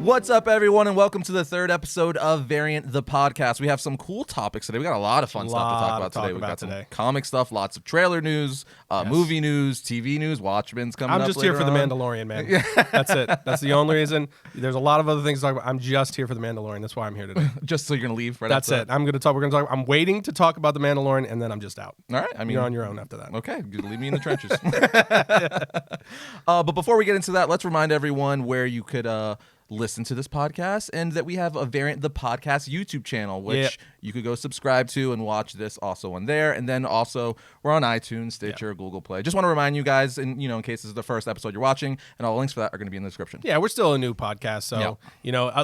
What's up, everyone, and welcome to the third episode of Variant the Podcast. We have some cool topics today. We got a lot of fun stuff to talk about today. We got some comic stuff, lots of trailer news, movie news, TV news, Watchmen's coming up. I'm just here for the Mandalorian, man. That's it. That's the only reason. There's a lot of other things to talk about. I'm just here for the Mandalorian. That's why I'm here today. Just so you're gonna leave, right? That's it. I'm gonna talk. We're gonna talk. I'm waiting to talk about the Mandalorian, and then I'm just out. All right. I mean, you're on your own after that. Okay, leave me in the trenches. But before we get into that, let's remind everyone where you could listen to this podcast, and that we have a Variant the Podcast YouTube channel, which you could go subscribe to and watch this also on there. And then also we're on iTunes, Stitcher, Google Play. Just want to remind you guys, and in case this is the first episode you're watching, and all the links for that are going to be in the description. Yeah, we're still a new podcast, so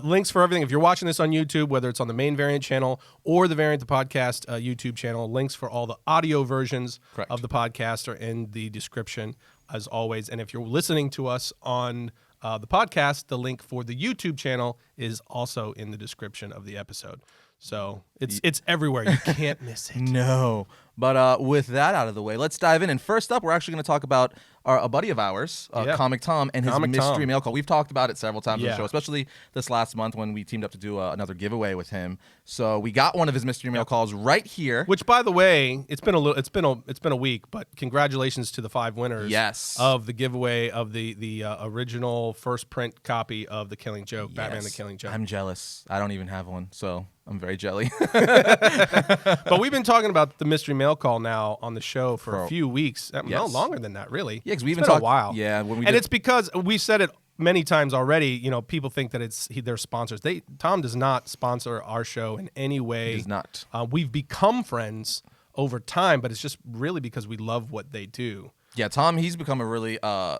links for everything. If you're watching this on YouTube, whether it's on the main Variant channel or the Variant the Podcast YouTube channel, links for all the audio versions of the podcast are in the description as always. And if you're listening to us on the podcast, the link for the YouTube channel is also in the description of the episode. So it's everywhere. You can't miss it. No. But with that out of the way, let's dive in. And first up, we're actually going to talk about a buddy of ours, Comic Tom, and his mystery mail call. We've talked about it several times on the show, especially this last month when we teamed up to do another giveaway with him. So we got one of his mystery mail calls right here. Which, by the way, it's been a week, but congratulations to the 5 winners. Of the giveaway of the original first print copy of The Killing Joke, Batman: The Killing Joke. I'm jealous. I don't even have one, so I'm very jelly. But we've been talking about the mystery mail call now on the show for a few weeks. No, longer than that, really. Yeah, because we even talked a while. Yeah, it's because we said it many times already. People think that they're sponsors. Tom does not sponsor our show in any way. He does not. We've become friends over time, but it's just really because we love what they do. Yeah, Tom, he's become a really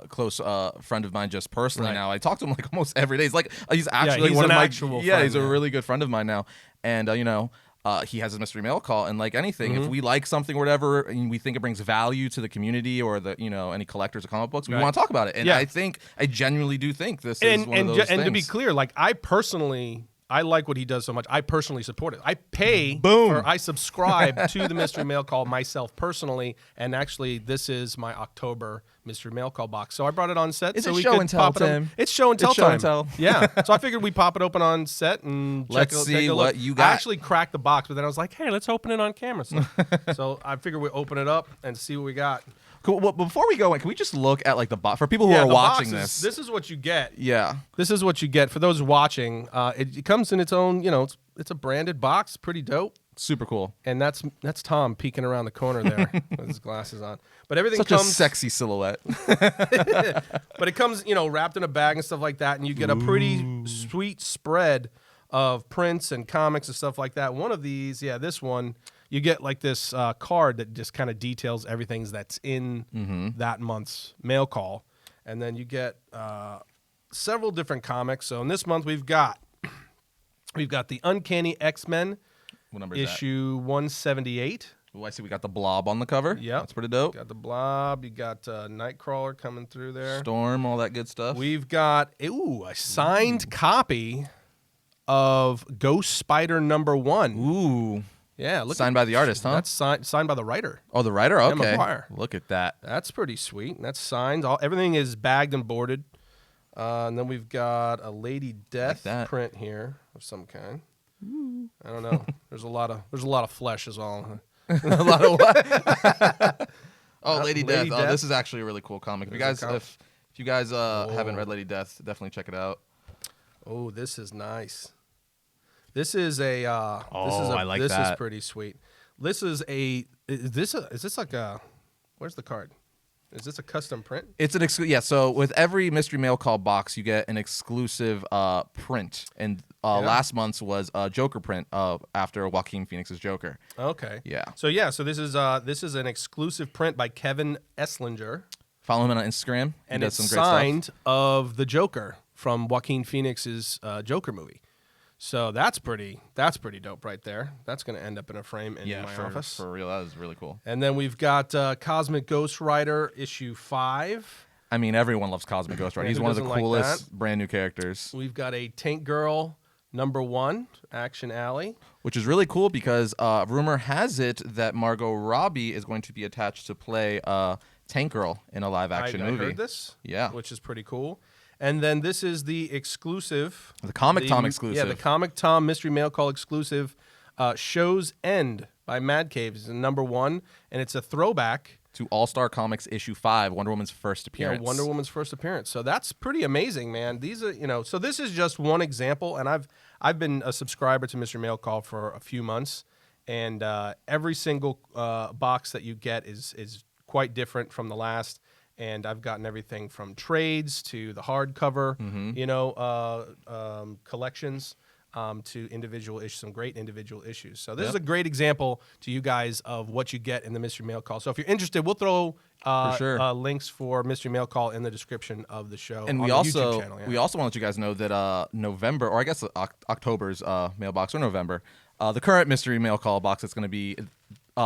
close friend of mine just personally now. I talk to him like almost every day. He's like he's actually he's one an of my actual friend, he's a really good friend of mine now. And he has a mystery mail call, and like anything, if we like something or whatever, and we think it brings value to the community or the any collectors of comic books, we want to talk about it. And I genuinely do think this is one of those things. And to be clear, like I like what he does so much. I personally support it. I pay I subscribe to the mystery mail call myself personally, and actually this is my October mystery mail call box. So I brought it on set. So we show and tell, Tim. It's show and tell time. And tell. Yeah. So I figured we pop it open on set and let's see what you got. I actually cracked the box, but then I was like, hey, let's open it on camera. So I figured we open it up and see what we got. Cool. Well, before we go in, can we just look at like the box for people who are watching this? This is what you get. Yeah. This is what you get for those watching. It comes in its own. It's a branded box. Pretty dope. Super cool. And that's Tom peeking around the corner there with his glasses on. But everything comes a sexy silhouette. But it comes, wrapped in a bag and stuff like that, and you get a pretty sweet spread of prints and comics and stuff like that. One of these, this one, you get like this card that just kind of details everything that's in that month's mail call, and then you get several different comics. So in this month we've got the Uncanny X-Men. What number is issue 178. Oh, I see we got the Blob on the cover. Yeah, that's pretty dope. Got the Blob. You got Nightcrawler coming through there. Storm, all that good stuff. We've got a signed copy of Ghost Spider #1. Ooh. Yeah, signed by the artist, huh? That's signed by the writer. Oh, the writer? Okay. McGuire. Look at that. That's pretty sweet. That's signed. Everything is bagged and boarded. And then we've got a Lady Death print here of some kind. Ooh. I don't know. There's a lot of flesh as well. A lot of what? Lady Death. Oh, this is actually a really cool comic. If you guys haven't read Lady Death, definitely check it out. Oh, this is nice. This is a. This is pretty sweet. This is a. Is this like a? Where's the card? Is this a custom print? It's an So with every mystery mail call box, you get an exclusive print, and last month's was a Joker print after Joaquin Phoenix's Joker. Okay. Yeah. So this is an exclusive print by Kevin Esslinger. Follow him on Instagram. And it's signed of the Joker from Joaquin Phoenix's Joker movie. So that's pretty dope right there. That's going to end up in a frame in my office. For real, that is really cool. And then we've got Cosmic Ghost Rider issue 5. I mean, everyone loves Cosmic Ghost Rider. He's one of the coolest brand new characters. We've got a Tank Girl #1, Action Alley. Which is really cool because rumor has it that Margot Robbie is going to be attached to play Tank Girl in a live-action movie. I heard this, yeah, which is pretty cool. And then this is the exclusive. The Comic Tom exclusive. Yeah, the Comic Tom Mystery Mail Call exclusive. Show's End by Mad Cave is number 1, and it's a throwback to All-Star Comics issue 5, Wonder Woman's first appearance. Yeah, Wonder Woman's first appearance. So that's pretty amazing, man. These are, so this is just one example, and I've been a subscriber to Mystery Mail Call for a few months, and every single box that you get is quite different from the last. And I've gotten everything from trades to the hardcover, collections. To individual issues, some great individual issues. So this is a great example to you guys of what you get in the Mystery Mail Call. So if you're interested, we'll throw links for Mystery Mail Call in the description of the show. And we also want to let you guys know that November, or I guess October's mailbox, or November, the current Mystery Mail Call box that's going to be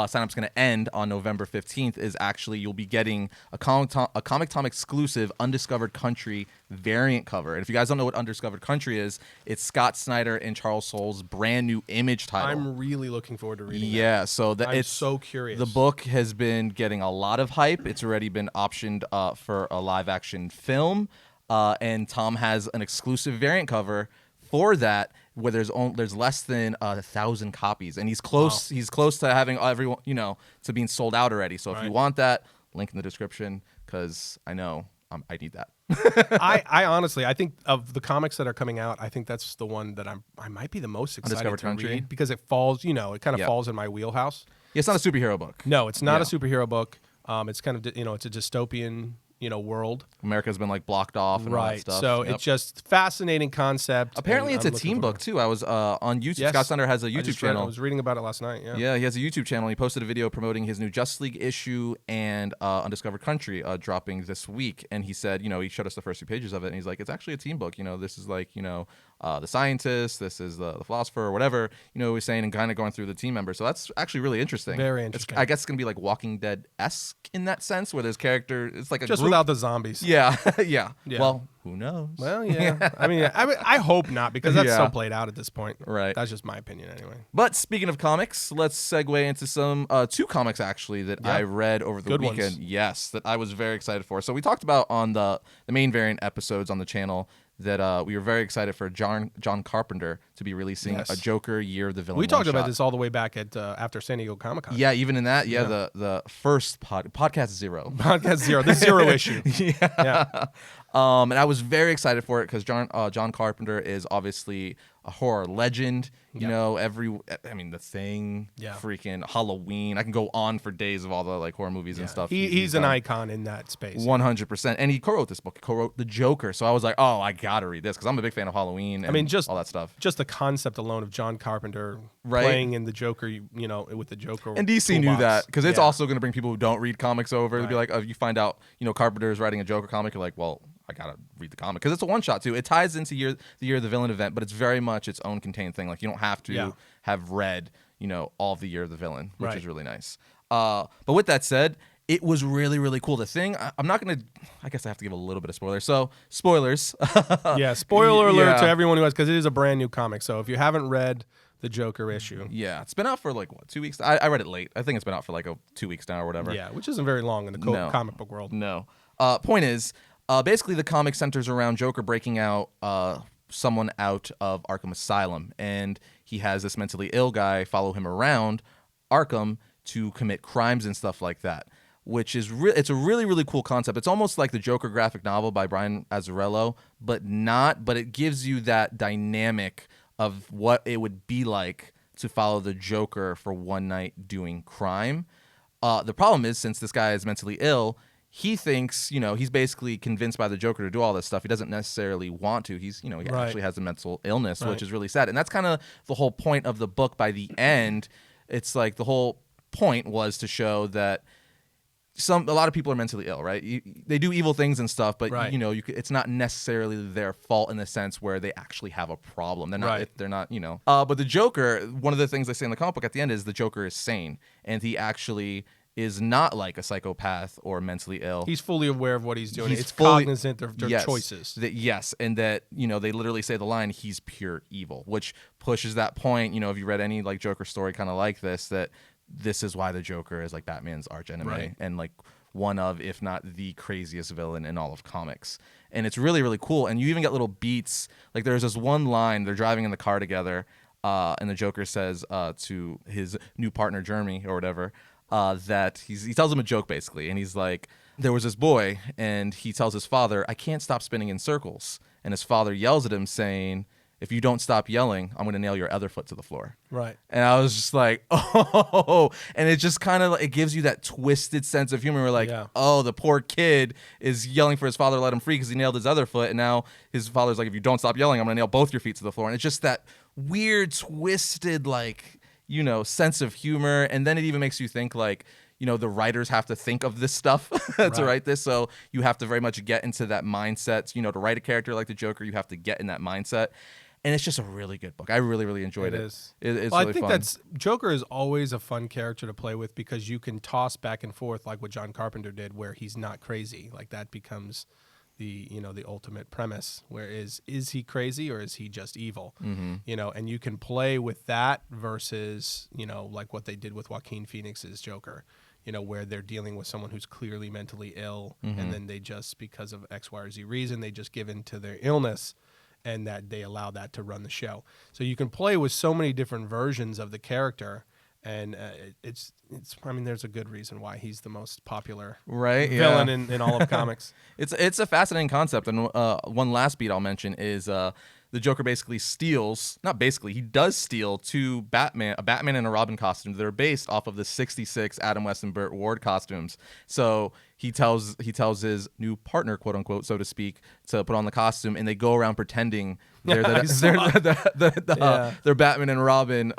sign-up's going to end on November 15th is actually you'll be getting a Comic Tom exclusive Undiscovered Country variant cover. And if you guys don't know what Undiscovered Country is, it's Scott Snyder and Charles Soule's brand new Image title. I'm really looking forward to reading that. So I'm so curious. The book has been getting a lot of hype. It's already been optioned for a live-action film, and Tom has an exclusive variant cover for that, where there's less than 1,000 copies, and he's close. Wow. He's close to having everyone, to being sold out already. So if you want that, link in the description, because I know I need that. I honestly, I think of the comics that are coming out, I think that's the one that I might be the most excited to read, because it falls, it kind of falls in my wheelhouse. Yeah, it's not a superhero book. No, it's not a superhero book. It's kind of it's a dystopian world. America's been blocked off and all that stuff. So it's just fascinating concept. Apparently it's a team book too. I was on YouTube. Yes. Scott Snyder has a YouTube channel. I was reading about it last night. Yeah, he has a YouTube channel. He posted a video promoting his new Justice League issue and Undiscovered Country dropping this week. And he said, he showed us the first 2 pages of it, and he's like, it's actually a team book. This is the scientist, this is the philosopher, or whatever, he's saying, and kind of going through the team members. So that's actually really interesting. Very interesting. I guess it's going to be like Walking Dead-esque in that sense, where there's it's like a just group. Without the zombies. Yeah. Yeah. Well, who knows? Well, yeah. I hope not, because that's so played out at this point. Right. That's just my opinion anyway. But speaking of comics, let's segue into some 2 comics actually that I read over the weekend. Ones. Yes, that I was very excited for. So we talked about on the main variant episodes on the channel that we were very excited for John Carpenter to be releasing a Joker Year of the Villain. We talked about this all the way back at after San Diego Comic-Con. Yeah, even in that, the first podcast 0. Podcast 0, the 0 issue. Yeah. And I was very excited for it because John Carpenter is obviously a horror legend. The Thing, freaking Halloween. I can go on for days of all the horror movies and stuff. He's an icon in that space. 100%. And he co-wrote this book. He co-wrote The Joker. So I was like, oh, I gotta read this because I'm a big fan of Halloween. And just all that stuff. Just the concept alone of John Carpenter playing in the Joker, with the Joker. And DC knew that because it's also going to bring people who don't read comics over. They'll be like, if you find out, Carpenter is writing a Joker comic, you're like, well, I gotta read the comic because it's a one-shot too. It ties into the Year of the Villain event, but it's very much its own contained thing. You don't have to have read, all of the Year of the Villain, which is really nice. But with that said, it was really, really cool. The thing, I'm not gonna. I guess I have to give a little bit of spoilers. So spoilers. Spoiler alert to everyone who has, because it is a brand new comic. So if you haven't read the Joker issue, it's been out for 2 weeks. I read it late. I think it's been out for 2 weeks now or whatever. Yeah, which isn't very long in the comic book world. No. Point is. Basically, the comic centers around Joker breaking out someone out of Arkham Asylum, and he has this mentally ill guy follow him around Arkham to commit crimes and stuff like that, which is it's a really, really cool concept. It's almost like the Joker graphic novel by Brian Azzarello, but it gives you that dynamic of what it would be like to follow the Joker for one night doing crime. The problem is, since this guy is mentally ill, he thinks, he's basically convinced by the Joker to do all this stuff. He doesn't necessarily want to. He actually has a mental illness, which is really sad. And that's kind of the whole point of the book. By the end, it's like the whole point was to show that a lot of people are mentally ill, right? They do evil things and stuff, but it's not necessarily their fault in the sense where they actually have a problem. They're not. But the Joker, one of the things they say in the comic book at the end is the Joker is sane, and he actually is not like a psychopath or mentally ill. He's fully aware of what he's doing. He's cognizant of their choices. And that, they literally say the line, he's pure evil, which pushes that point, if you read any Joker story kind of like this, that this is why the Joker is Batman's arch enemy. Right. And one of, if not the craziest villain in all of comics. And it's really, really cool. And you even get little beats. Like there's this one line, they're driving in the car together, and the Joker says to his new partner, Jeremy, or whatever, that he tells him a joke, basically. And he's like, there was this boy, and he tells his father, I can't stop spinning in circles. And his father yells at him, saying, if you don't stop yelling, I'm going to nail your other foot to the floor. Right. And I was just like, oh. And it just kind of, it gives you that twisted sense of humor. Where like, oh, the poor kid is yelling for his father to let him free because he nailed his other foot. And now his father's like, if you don't stop yelling, I'm going to nail both your feet to the floor. And it's just that weird, twisted, like, you know, sense of humor. And then it even makes you think like, you know, the writers have to think of this stuff to write this. So you have to very much get into that mindset. You know, to write a character like the Joker, you have to get in that mindset. And it's just a really good book. I really, really enjoyed it. It's really I think fun. Joker is always a fun character to play with because you can toss back and forth like what John Carpenter did, where he's not crazy. Like that becomes the ultimate premise. Where is he crazy or is he just evil? Mm-hmm. You know, and you can play with that versus like what they did with Joaquin Phoenix's Joker. You know, where they're dealing with someone who's clearly mentally ill, and then they just, because of X, Y, or Z reason, they just give in to their illness, and that they allow that to run the show. So you can play with so many different versions of the character, and it's. I mean, there's a good reason why he's the most popular villain in all of comics. It's a fascinating concept, and one last beat I'll mention is the Joker basically he does steal a Batman and a Robin costume that are based off of the 66 Adam West and Burt Ward costumes. So he tells his new partner, quote unquote, so to speak, to put on the costume, and they go around pretending they're Batman and Robin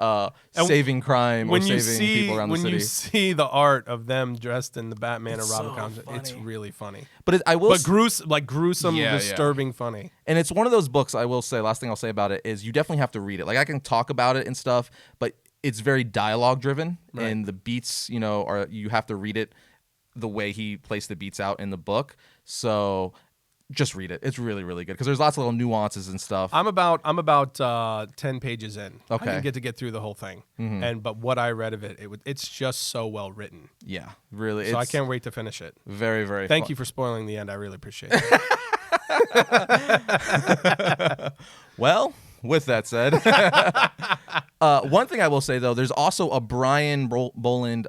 saving crime or saving people around the city. When you see the art of them dressed in the Batman and Robin costume, it's really funny. But gruesome, disturbing, funny. And it's one of those books, I will say, last thing I'll say about it is you definitely have to read it. Like I can talk about it and stuff, but it's very dialogue driven, and the beats, you have to read it the way he placed the beats out in the book. So just read it. It's really, really good because there's lots of little nuances and stuff. I'm about 10 pages in. Okay. I didn't get through the whole thing. But what I read of it's just so well written. Yeah, really. So I can't wait to finish it. Very, very Thank you for spoiling the end. I really appreciate it. Well, with that said, one thing I will say, though, there's also a Brian Boland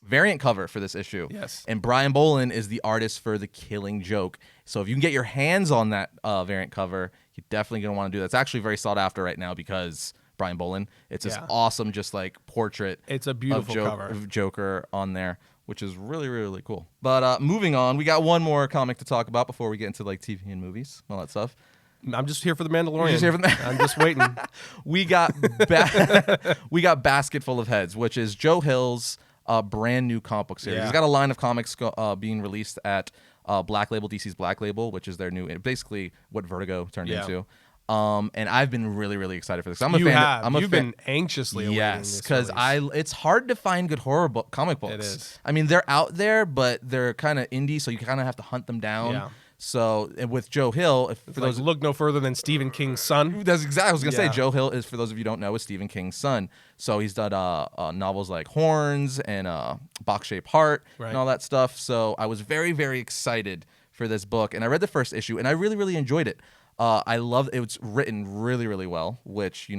variant cover for this issue. Yes. And Brian Boland is the artist for The Killing Joke. So if you can get your hands on that variant cover, you're definitely going to want to do that. It's actually very sought after right now because Brian Boland, it's this awesome just like portrait. It's a beautiful cover of Joker on there, which is really, really, really cool. But moving on, we got one more comic to talk about before we get into like TV and movies, all that stuff. I'm just here for the Mandalorian. I'm just waiting. We got Basketful of Heads, which is Joe Hill's brand new comic book series. He's got a line of comics being released at Black Label, DC's Black Label, which is their new, basically what Vertigo turned into. And I've been really, really excited for this. You've been anxiously awaiting this. Yes, because it's hard to find good horror comic books. It is. I mean, they're out there, but they're kind of indie, so you kind of have to hunt them down. Yeah. So with Joe Hill, look no further than Stephen King's son. That's exactly. I was gonna say Joe Hill is, for those of you who don't know, is Stephen King's son. So he's done novels like Horns and Box Shaped Heart and all that stuff. So I was very, very excited for this book, and I read the first issue, and I really, really enjoyed it. I love it. It's written really, really well, which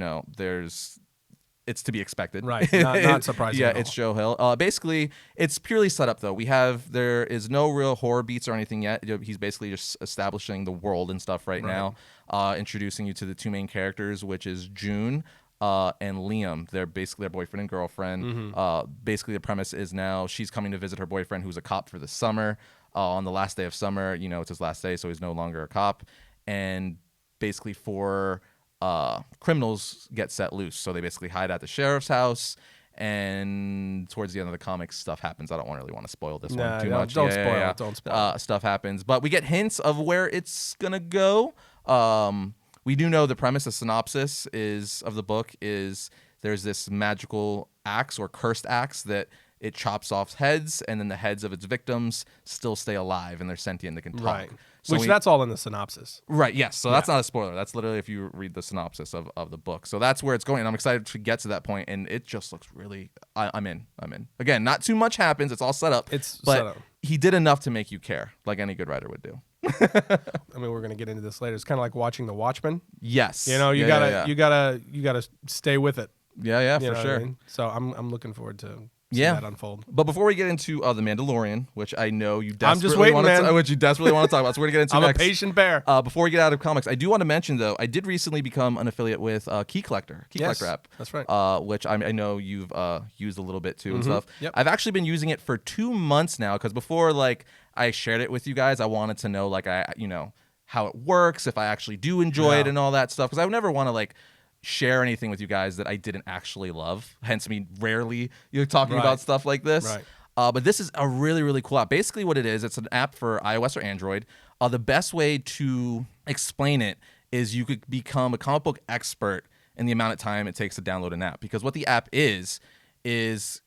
it's to be expected. Right. Not surprising. Yeah, it's Joe Hill. Basically, it's purely set up, though. There is no real horror beats or anything yet. He's basically just establishing the world and stuff right now, introducing you to the two main characters, which is June and Liam. They're basically their boyfriend and girlfriend. Basically, the premise is now she's coming to visit her boyfriend, who's a cop for the summer. On the last day of summer, it's his last day, so he's no longer a cop. And basically criminals get set loose, so they basically hide at the sheriff's house, and towards the end of the comics stuff happens. I don't really want to spoil this one too much. Don't spoil it. Don't spoil it. Stuff happens, but we get hints of where it's gonna go. We do know the premise, the synopsis of the book is there's this magical axe or cursed axe that it chops off heads, and then the heads of its victims still stay alive and they're sentient. They can talk. Right. So Which that's all in the synopsis. Right. Yes. So that's not a spoiler. That's literally if you read the synopsis of the book. So that's where it's going. And I'm excited to get to that point, and it just looks really. I'm in. Again, not too much happens. It's all set up. But set up. He did enough to make you care, like any good writer would do. I mean, we're gonna get into this later. It's kind of like watching The Watchmen. Yes. You know, you gotta stay with it. Yeah, You for know sure. what I mean? So I'm looking forward to seeing that unfold. But before we get into The Mandalorian, which I know you I'm just desperately waiting, man. which you desperately want to talk about, so we're gonna get into I'm next. a patient bear. Before we get out of comics, I do want to mention though, I did recently become an affiliate with Key Collector app. That's right. Which I know you've used a little bit too and stuff. Yep. I've actually been using it for 2 months now, because before I shared it with you guys, I wanted to know how it works, if I actually do enjoy it and all that stuff, because I would never want to share anything with you guys that I didn't actually love. Hence me rarely talking about stuff like this. Right. But this is a really, really cool app. Basically what it is, it's an app for iOS or Android. The best way to explain it is you could become a comic book expert in the amount of time it takes to download an app. Because what the app is it's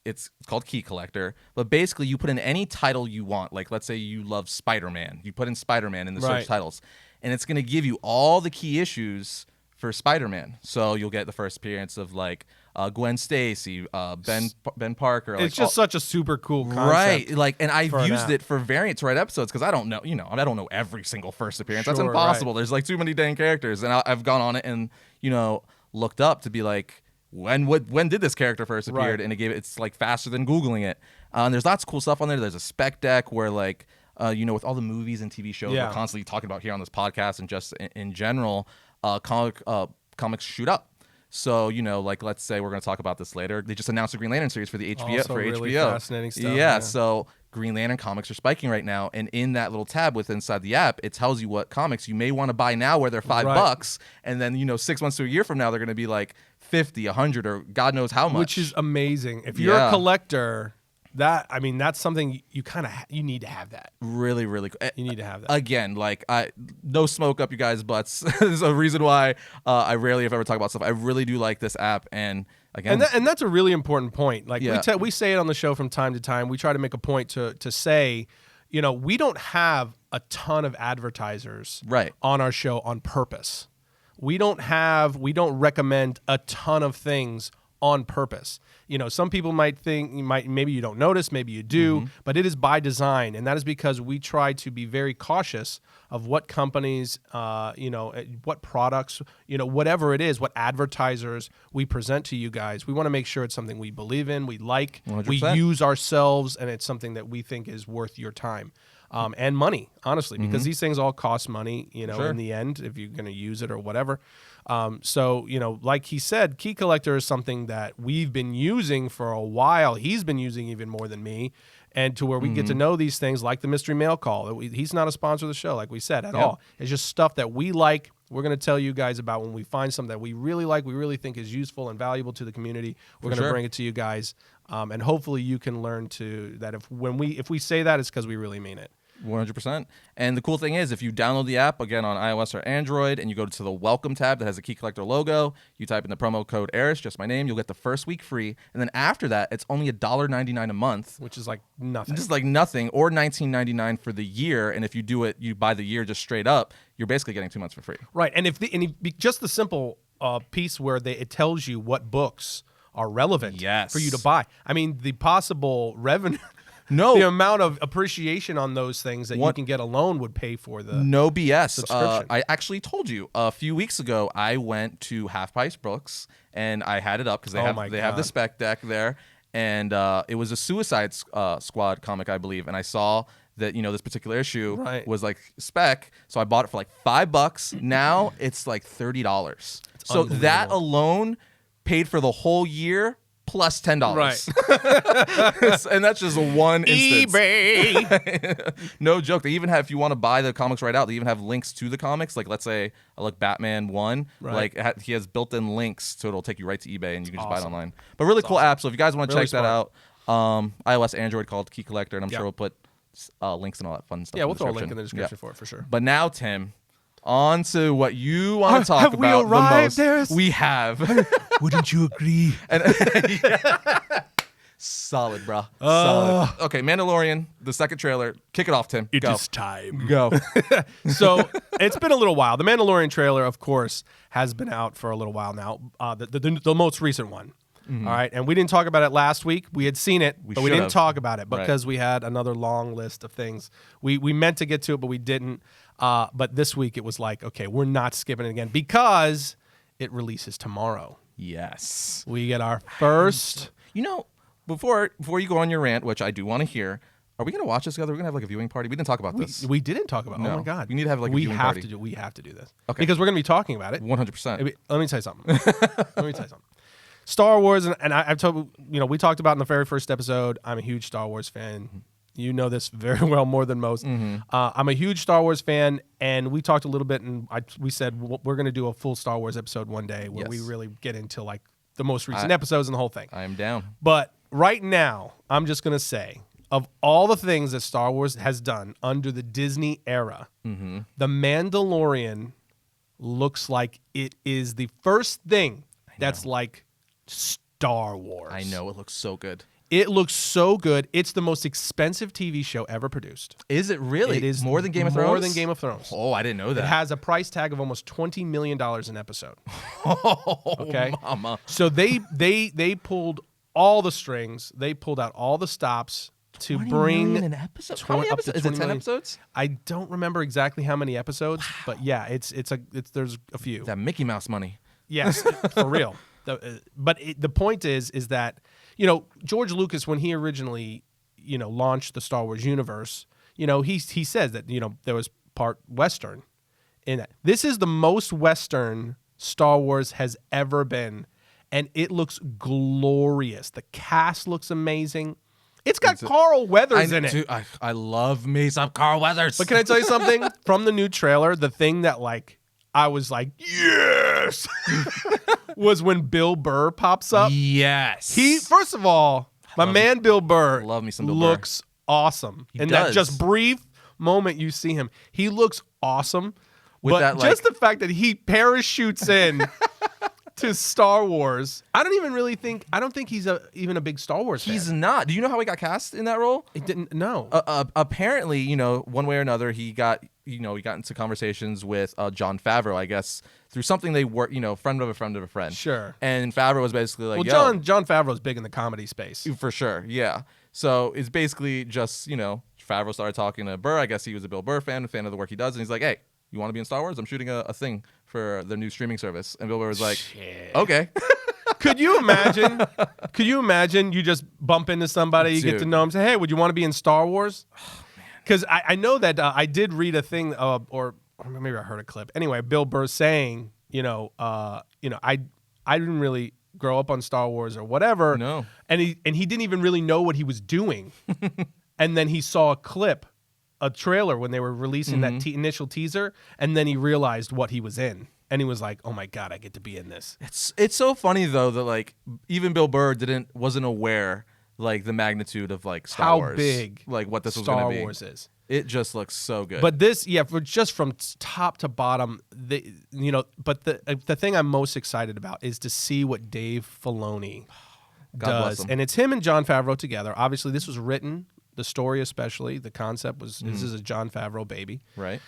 called Key Collector, but basically you put in any title you want. Like let's say you love Spider-Man. You put in Spider-Man in the search titles, and it's going to give you all the key issues for Spider-Man. So you'll get the first appearance of Gwen Stacy, Ben Parker. It's just such a super cool concept. Right. And I've used it for variant to write episodes because I don't know, I don't know every single first appearance. That's impossible. Right. There's too many dang characters. And I've gone on it and, looked up to be like, when did this character first appear? Right. And it's faster than Googling it. And there's lots of cool stuff on there. There's a spec deck where with all the movies and TV shows we're constantly talking about here on this podcast and just in general, comics shoot up. So, let's say we're going to talk about this later. They just announced a Green Lantern series for the HBO. Also really HBO. Fascinating stuff. Yeah, so Green Lantern comics are spiking right now, and in that little tab inside the app, it tells you what comics you may want to buy now where they're $5, and then 6 months to a year from now they're going to be like 50, 100, or God knows how much. Which is amazing. If you're a collector, that's something you need to have that. Really, really cool. You need to have that. Again, no smoke up you guys' butts. There's a reason why I rarely if ever talk about stuff. I really do like this app, and again, and that's a really important point. We say it on the show from time to time. We try to make a point to say, we don't have a ton of advertisers on our show on purpose. We don't recommend a ton of things on purpose. Some people might think maybe you don't notice, maybe you do, but it is by design, and that is because we try to be very cautious of what companies, what products, whatever it is, what advertisers we present to you guys. We want to make sure it's something we believe in, we like, 100%. we use ourselves, and it's something that we think is worth your time. And money, honestly, because these things all cost money, in the end, if you're going to use it or whatever. So, like he said, Key Collector is something that we've been using for a while. He's been using even more than me, and to where we get to know these things like the mystery mail call. He's not a sponsor of the show, like we said, at all. It's just stuff that we like. We're going to tell you guys about when we find something that we really like, we really think is useful and valuable to the community. We're going to bring it to you guys, and hopefully you can learn that if we say that, it's because we really mean it. 100%. And the cool thing is, if you download the app, again, on iOS or Android, and you go to the Welcome tab that has a Key Collector logo, you type in the promo code Arris, just my name, you'll get the first week free. And then after that, it's only $1.99 a month. Which is like nothing. Just like nothing, or $19.99 for the year. And if you do it, you buy the year just straight up, you're basically getting 2 months for free. Right. And just the simple piece where it tells you what books are relevant for you to buy. I mean, the possible revenue... No, the amount of appreciation on those things that you can get alone would pay for the no BS subscription. I actually told you a few weeks ago I went to Half Price Books and I had it up because they have the spec deck there, and it was a Suicide Squad comic, I believe, and I saw that this particular issue was spec, so I bought it for $5. Now it's $30. So that alone paid for the whole year. Plus $10. Right. And that's just one instance. eBay. No joke. They even have, if you want to buy the comics right out, they even have links to the comics. Let's say I look Batman 1. He has built-in links, so it'll take you right to eBay, and you can just buy it online. But really cool app. So if you guys want to check that out, iOS, Android, called Key Collector, and I'm sure we'll put links and all that fun stuff. Yeah, we'll throw a link in the description for it for sure. But now, Tim, on to what you want to talk about the most. We have. Wouldn't you agree? Solid, bro. Solid. Okay, Mandalorian, the second trailer. Kick it off, Tim. It Go. is time. Go. So it's been a little while. The Mandalorian trailer, of course, has been out for a little while now. The most recent one. All right, and we didn't talk about it last week. We had seen it, but we didn't talk about it because we had another long list of things. We meant to get to it, but we didn't. But this week it was like, okay, we're not skipping it again because it releases tomorrow. Yes. We get our first. You know, before you go on your rant, which I do want to hear, are we going to watch this together? We're going to have like a viewing party. We didn't talk about this. We didn't talk about it. No. Oh, my God. We need to have like a viewing party. We have to do this. Okay. Because we're going to be talking about it. 100%. Let me tell you something. Star Wars, and I've told, we talked about in the very first episode, I'm a huge Star Wars fan. You know this very well, more than most. I'm a huge Star Wars fan, and we talked a little bit, and we said we're going to do a full Star Wars episode one day where we really get into like the most recent episodes and the whole thing. I am down. But right now, I'm just going to say, of all the things that Star Wars has done under the Disney era, The Mandalorian looks like it is the first thing that's like Star Wars. I know, it looks so good. It looks so good. It's the most expensive TV show ever produced. Is it really? It is more than Game of Thrones? More than Game of Thrones. Oh, I didn't know that. It has a price tag of almost $20 million an episode. Okay. Mama. So they pulled all the strings. They pulled out all the stops to bring an episode. How many episodes? Is it 10 episodes? I don't remember exactly how many episodes, but yeah, it's there's a few. That Mickey Mouse money. Yes, for real. But the point is that, George Lucas, when he originally, launched the Star Wars universe, he says that, there was part Western in that. This is the most Western Star Wars has ever been, and it looks glorious. The cast looks amazing. It's got Carl Weathers in it. Dude, I love me some Carl Weathers. But can I tell you something? From the new trailer, the thing that, I was like, yes, was when Bill Burr pops up. Yes. First of all, my man Bill Burr love me some Bill looks awesome. In that just brief moment you see him, he looks awesome. But just the fact that he parachutes in to Star Wars, I don't think he's even a big Star Wars fan. He's not. Do you know how he got cast in that role? He didn't know. Apparently, one way or another, he got into conversations with Jon Favreau, I guess, through something they work, friend of a friend of a friend. Sure. And Favreau was basically like, Jon Favreau's big in the comedy space. For sure, yeah. So it's basically just, Favreau started talking to Burr. I guess he was a Bill Burr fan of the work he does. And he's like, hey, you want to be in Star Wars? I'm shooting a thing for the new streaming service. And Bill Burr was like, okay. Could you imagine? You just bump into somebody, you get to know him, say, hey, would you want to be in Star Wars? Because I know that I did read a thing, or maybe I heard a clip. Anyway, Bill Burr saying, I didn't really grow up on Star Wars or whatever. No. And he didn't even really know what he was doing. And then he saw a trailer when they were releasing that initial teaser, and then he realized what he was in. And he was like, "Oh my God, I get to be in this." It's so funny though that even Bill Burr wasn't aware the magnitude of Star Wars. How big what this was going to be. Star Wars is. It just looks so good. But this, just from top to bottom, but the thing I'm most excited about is to see what Dave Filoni does. And it's him and Jon Favreau together. Obviously, this was written, the story especially, the concept was, this is a Jon Favreau baby. Right.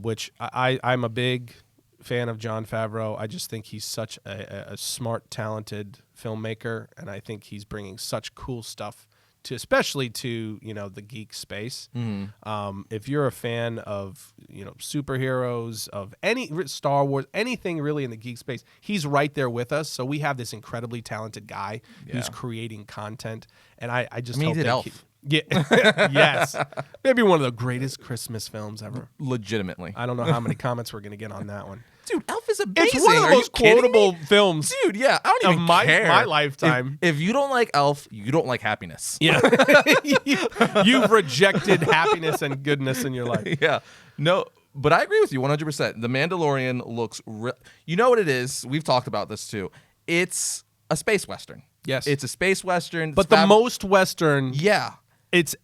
Which I'm a big fan of Jon Favreau. I just think he's such a smart, talented filmmaker, and I think he's bringing such cool stuff especially to the geek space. If you're a fan of superheroes, of any Star Wars, anything really in the geek space, he's right there with us. So we have this incredibly talented guy who's creating content, and I just hope he did Elf. Yes, maybe one of the greatest Christmas films ever. Legitimately. I don't know how many comments we're gonna get on that one. Dude, Elf is amazing. It's one of the most quotable films. Dude, yeah, I don't even care. My lifetime. If you don't like Elf, you don't like happiness. Yeah. You've rejected happiness and goodness in your life. Yeah. No, but I agree with you 100%. The Mandalorian looks you know what it is? We've talked about this too. It's a space western. Yes. It's a space western. But the most western. Yeah.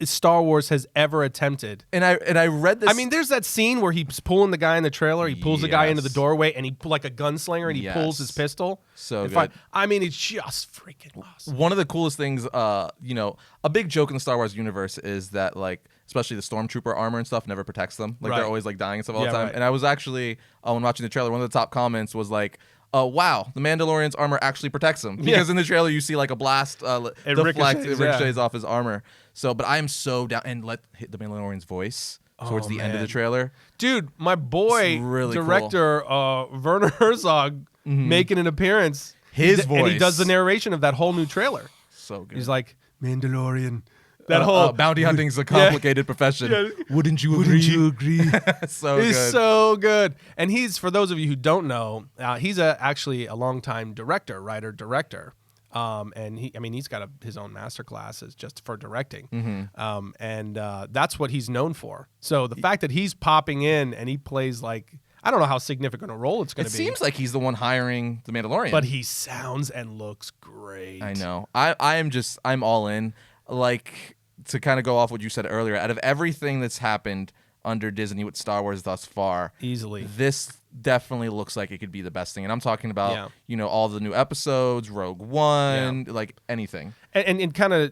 Star Wars has ever attempted. And I read this. I mean, there's that scene where he's pulling the guy in the trailer. He pulls the guy into the doorway, and he like a gunslinger, and he pulls his pistol. So good. I mean, it's just freaking awesome. One of the coolest things, a big joke in the Star Wars universe is that like, especially the stormtrooper armor and stuff never protects them. Like they're always like dying and stuff all the time. Right. And I was actually when watching the trailer, one of the top comments was like, wow, the Mandalorian's armor actually protects him. Because in the trailer you see like a blast it ricochets off his armor. So, but I am so down, and hit the Mandalorian's voice towards the end of the trailer. Dude, my boy, really director Werner Herzog, making an appearance. His voice. And he does the narration of that whole new trailer. So good. He's like, Mandalorian. That whole bounty hunting's a complicated profession. Yeah. Wouldn't you agree? He's so good. And he's, for those of you who don't know, he's actually a longtime writer, director. And he's got his own master classes just for directing. And that's what he's known for. So the fact that he's popping in and he plays like, I don't know how significant a role it's going to be. It seems like he's the one hiring the Mandalorian. But he sounds and looks great. I know. I'm all in. Like, to kind of go off what you said earlier, out of everything that's happened under Disney with Star Wars thus far, easily, this definitely looks like it could be the best thing. And I'm talking about, all the new episodes, Rogue One, like anything. And kind of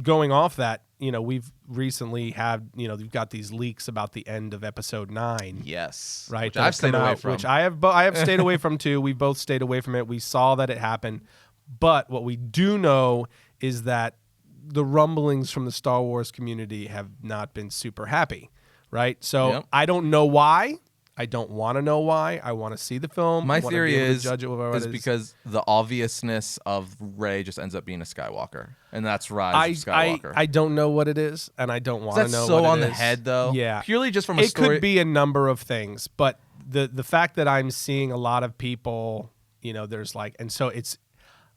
going off that, we've recently had, we've got these leaks about the end of episode 9. Yes. Right. Which I've stayed away from. Which I have stayed away from too. We both stayed away from it. We saw that it happened. But what we do know is that the rumblings from the Star Wars community have not been super happy, right? So Yep. I don't know why. I don't want to know why. I want to see the film. My theory is because the obviousness of Rey just ends up being a Skywalker, and that's Rise of Skywalker. I don't know what it is, and I don't want to know so what it on is. the head, though. Yeah. Purely just from a story. It could be a number of things, but the fact that I'm seeing a lot of people, there's like, and so it's,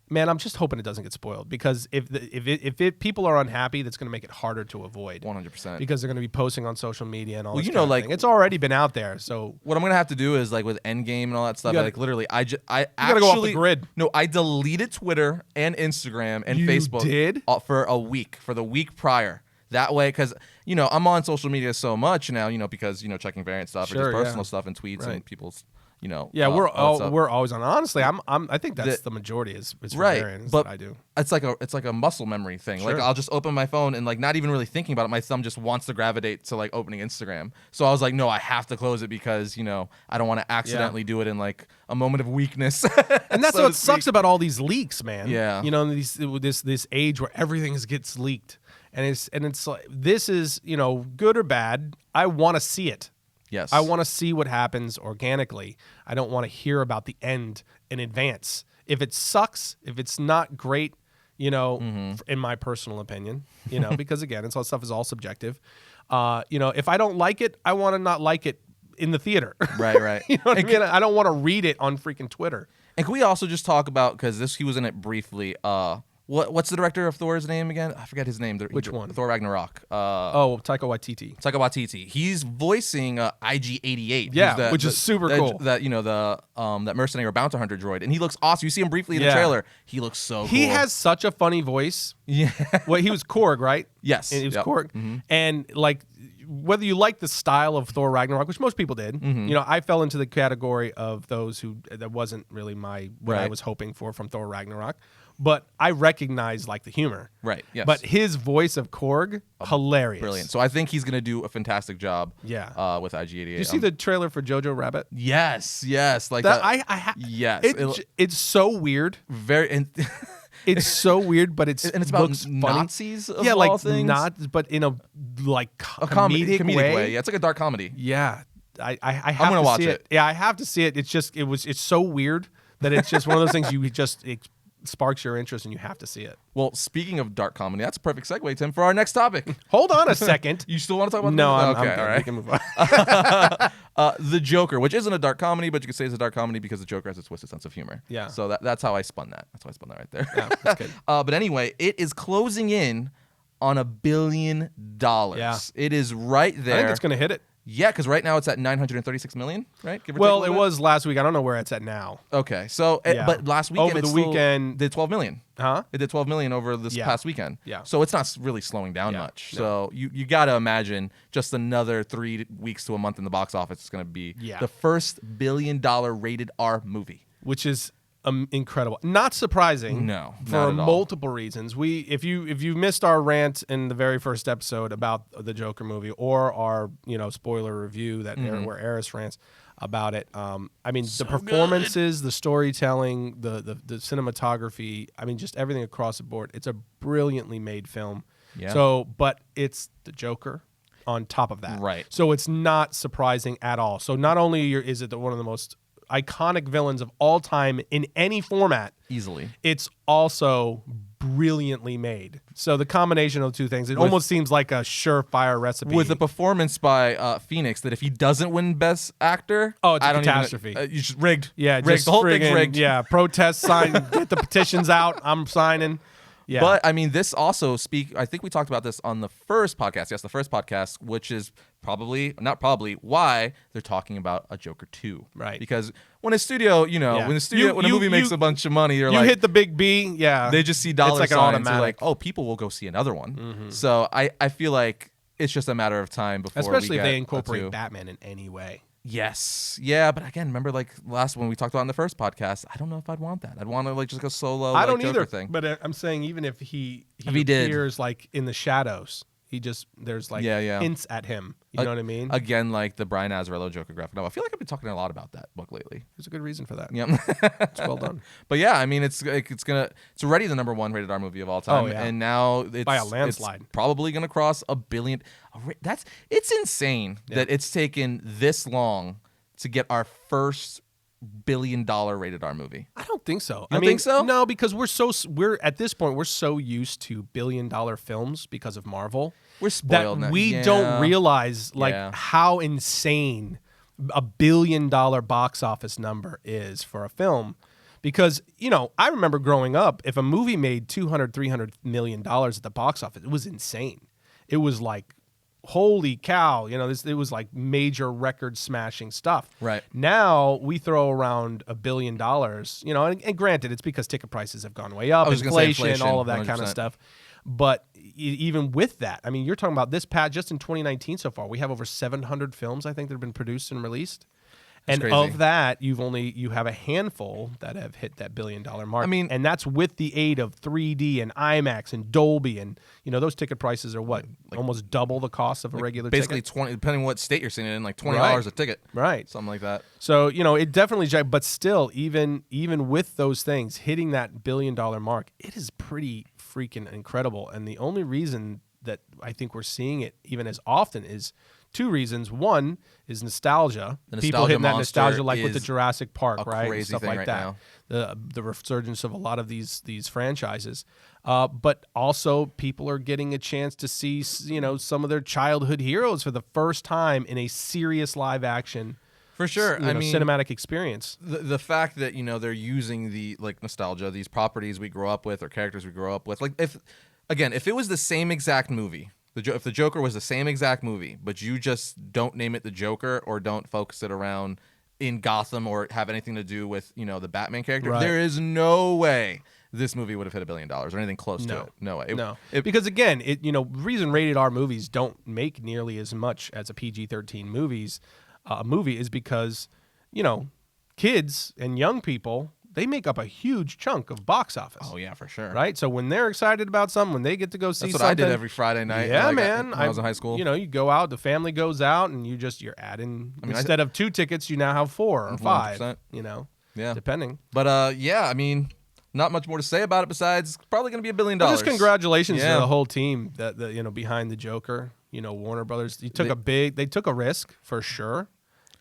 man, I'm just hoping it doesn't get spoiled, because if people are unhappy, that's going to make it harder to avoid. 100%. Because they're going to be posting on social media and all. Well, like it's already been out there. So what I'm going to have to do is like with Endgame and all that stuff. Literally, I gotta go off the grid. No, I deleted Twitter and Instagram and Facebook. Did for a week, for the week prior. That way, because I'm on social media so much now. Because checking variant stuff or just personal stuff and tweets and people's. We're always on. Honestly, I think that's the majority is right. Variants but that I do. It's like a muscle memory thing. Sure. Like I'll just open my phone and like not even really thinking about it. My thumb just wants to gravitate to like opening Instagram. So I was like, no, I have to close it because I don't want to accidentally do it in like a moment of weakness. And that's what sucks about all these leaks, man. Yeah. This age where everything gets leaked, and it's like, this is good or bad. I want to see it. Yes. I want to see what happens organically. I don't want to hear about the end in advance. If it sucks, if it's not great, in my personal opinion, because again, all stuff is all subjective. If I don't like it, I want to not like it in the theater. Right. You know what I mean? I don't want to read it on freaking Twitter. And can we also just talk about, because he was in it briefly, what's the director of Thor's name again? I forget his name. Which one? Thor Ragnarok. Taika Waititi. Taika Waititi. He's voicing IG-88. Yeah, which is super cool. That that mercenary or bounty hunter droid, and he looks awesome. You see him briefly in the trailer. He looks so cool. He has such a funny voice. Yeah. Well, he was Korg, right? Yes. And he was Korg. Mm-hmm. And like, whether you like the style of Thor Ragnarok, which most people did, I fell into the category of those who that wasn't really what I was hoping for from Thor Ragnarok. But I recognize like the humor. Right, yes. But his voice of Korg, hilarious. Brilliant. So I think he's going to do a fantastic job with IG-88. Did you see the trailer for Jojo Rabbit? Yes. Like that. Yes. It's so weird. It's so weird, but it's about looks Nazis funny. of all things? not, but in a comedic way. Yeah, it's like a dark comedy. Yeah. I have to watch it. Yeah, I have to see it. It's so weird that it's just one of those things it sparks your interest and you have to see it. Well, speaking of dark comedy, that's a perfect segue, Tim, for our next topic. Hold on a second. You still want to talk about No, the I'm okay, all right. We can move on. The Joker, which isn't a dark comedy, but you could say it's a dark comedy because the Joker has a twisted sense of humor. Yeah. So that's how I spun that. That's how I spun that right there. Yeah, that's good. But anyway, it is closing in on $1 billion. Yeah. It is right there. I think it's going to hit it. Yeah, because right now it's at 936 million, right? Give or Well, take a it little was last week. I don't know where it's at now. bit? Okay, so but last weekend Over it the still weekend- did 12 million. Huh? It did 12 million over this past weekend. Yeah. So it's not really slowing down Yeah. much. No. So you got to imagine just another 3 weeks to a month in the box office is going to be the first $1 billion rated R movie. Which is incredible. Not surprising. No, for not at all. multiple reasons. If you missed our rant in the very first episode about the Joker movie, or our spoiler review that where Arris rants about it, I mean the performances, the storytelling, the cinematography. I mean just everything across the board. It's a brilliantly made film. Yeah. So, but it's the Joker on top of that. Right. So it's not surprising at all. So not only is it one of the most iconic villains of all time in any format, Easily. it's also brilliantly made. So the combination of the two things, it almost seems like a surefire recipe. With a performance by Phoenix that if he doesn't win Best Actor, Oh, it's a I don't catastrophe. Even, you just rigged. yeah, rigged. just The whole thing's friggin', rigged. Yeah, protest sign, get the petitions out. I'm signing. Yeah, But I mean, this also I think we talked about this on the first podcast. Yes, the first podcast, which is why they're talking about a Joker 2. Right. Because when a studio, when a movie makes a bunch of money, you're you like, hit the big B. Yeah, they just see dollar like an signs. They're automatic. like, oh, people will go see another one. So I feel like it's just a matter of time before especially we if get they a incorporate 2. Batman in any way. Yes. Yeah, but again, remember like last when we talked about in the first podcast, I don't know if I'd want that. I'd want to like just go solo. I don't Joker either. thing. But I'm saying even if he did. appears like in the shadows, there's like Yeah. hints at him. You know what I mean? Again, like the Brian Azzarello Joker graphic novel. I feel like I've been talking a lot about that book lately. There's a good reason for that. Yeah. It's well done. But yeah, I mean, it's already the #1 rated R movie of all time, Oh, yeah. and now it's By a landslide. It's probably gonna cross $1 billion. It's insane that it's taken this long to get our first $1 billion rated R movie. I don't think so. You don't think so? No, because we're at this point we're so used to $1 billion films because of Marvel. We're spoiled that now. we Yeah. don't realize Yeah. how insane $1 billion box office number is for a film. Because, I remember growing up, if a movie made $200-300 million at the box office, it was insane. It was like, holy cow, it was like major record smashing stuff. Right. Now we throw around $1 billion, and granted, it's because ticket prices have gone way up, I was gonna say inflation, all of that 100%. kind of stuff. But even with that, I mean, you're talking about this, Pat, just in 2019 so far, we have over 700 films, I think, that have been produced and released. That's and crazy. of that, you have a handful that have hit that $1 billion mark. I mean- and that's with the aid of 3D and IMAX and Dolby, and those ticket prices are almost double the cost of a regular Basically, ticket. 20, depending on what state you're seeing it in, like $20 Right. a ticket, Right. something like that. So it definitely, but still, even with those things hitting that $1 billion mark, it is pretty freaking incredible. And the only reason that I think we're seeing it even as often is two reasons. One is nostalgia. The People nostalgia hitting that monster nostalgia, like with the is Jurassic Park, a right, and crazy stuff thing like right that. now. The resurgence of a lot of these franchises, but also people are getting a chance to see some of their childhood heroes for the first time in a serious live action. For sure. I mean, cinematic experience. the fact that they're using the like nostalgia, these properties we grow up with or characters we grow up with. Like if it was the same exact movie, if the Joker was the same exact movie, but you just don't name it the Joker or don't focus it around in Gotham or have anything to do with the Batman character, Right. there is no way this movie would have hit $1 billion or anything close to it. No way. No, because again, reason rated R movies don't make nearly as much as a PG-13 movie is because kids and young people, they make up a huge chunk of box office. Oh yeah, for sure. Right, so when they're excited about something, when they get to go see That's what something, I did every Friday night. Yeah, like, man. When I was in high school. You go out, the family goes out, and you're adding. Instead of 2 tickets, you now have 4 or 5. 100%. Yeah. Depending. But yeah, I mean, not much more to say about it besides it's probably going to be $1 billion. Well, just congratulations Yeah. to the whole team that behind the Joker. Warner Brothers. They took a risk for sure,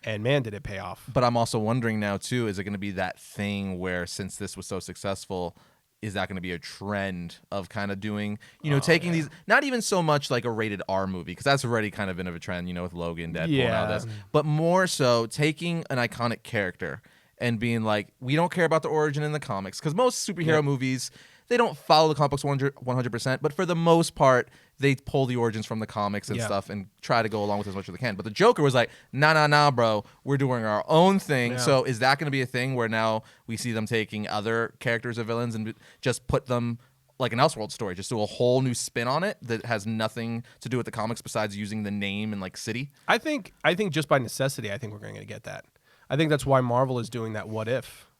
and man, did it pay off. But I'm also wondering now too, is it going to be that thing where since this was so successful, is that going to be a trend of kind of doing, taking these, not even so much like a rated R movie, because that's already kind of been of a trend, with Logan, Deadpool, and all this, but more so taking an iconic character and being like, we don't care about the origin in the comics, because most superhero movies, they don't follow the comic books 100%, but for the most part, they pull the origins from the comics and stuff and try to go along with as much as they can. But the Joker was like, nah, bro, we're doing our own thing. Yeah. So is that going to be a thing where now we see them taking other characters or villains and just put them like an Elseworld story, just do a whole new spin on it that has nothing to do with the comics besides using the name and like city? I think just by necessity, I think we're going to get that. I think that's why Marvel is doing that What If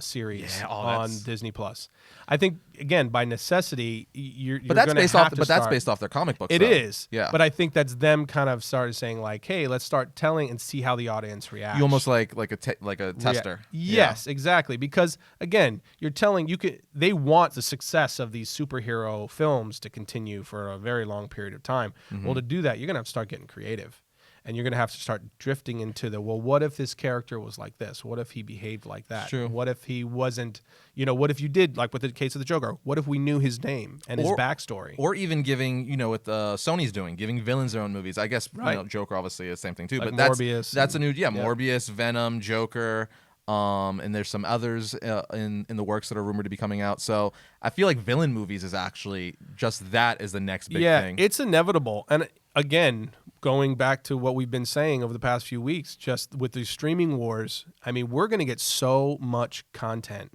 series on Disney Plus. I think again by necessity, you're that's based off. But that's based off their comic books. It is, yeah. But I think that's them kind of started saying like, hey, let's start telling and see how the audience reacts. You almost like a tester. Yes, exactly. Because again, you're telling they want the success of these superhero films to continue for a very long period of time. Mm-hmm. Well, to do that, you're gonna have to start getting creative. And you're going to have to start drifting into what if this character was like this? What if he behaved like that? True. What if he wasn't, what if you did, like with the case of the Joker, what if we knew his name and his backstory? Or even giving, what Sony's doing, giving villains their own movies. I guess, Joker obviously is the same thing too. Like but Morbius. That's a new, Morbius, Venom, Joker, and there's some others in the works that are rumored to be coming out. So I feel like villain movies is actually just that is the next big thing. Yeah, it's inevitable. And again, going back to what we've been saying over the past few weeks, just with the streaming wars, I mean, we're going to get so much content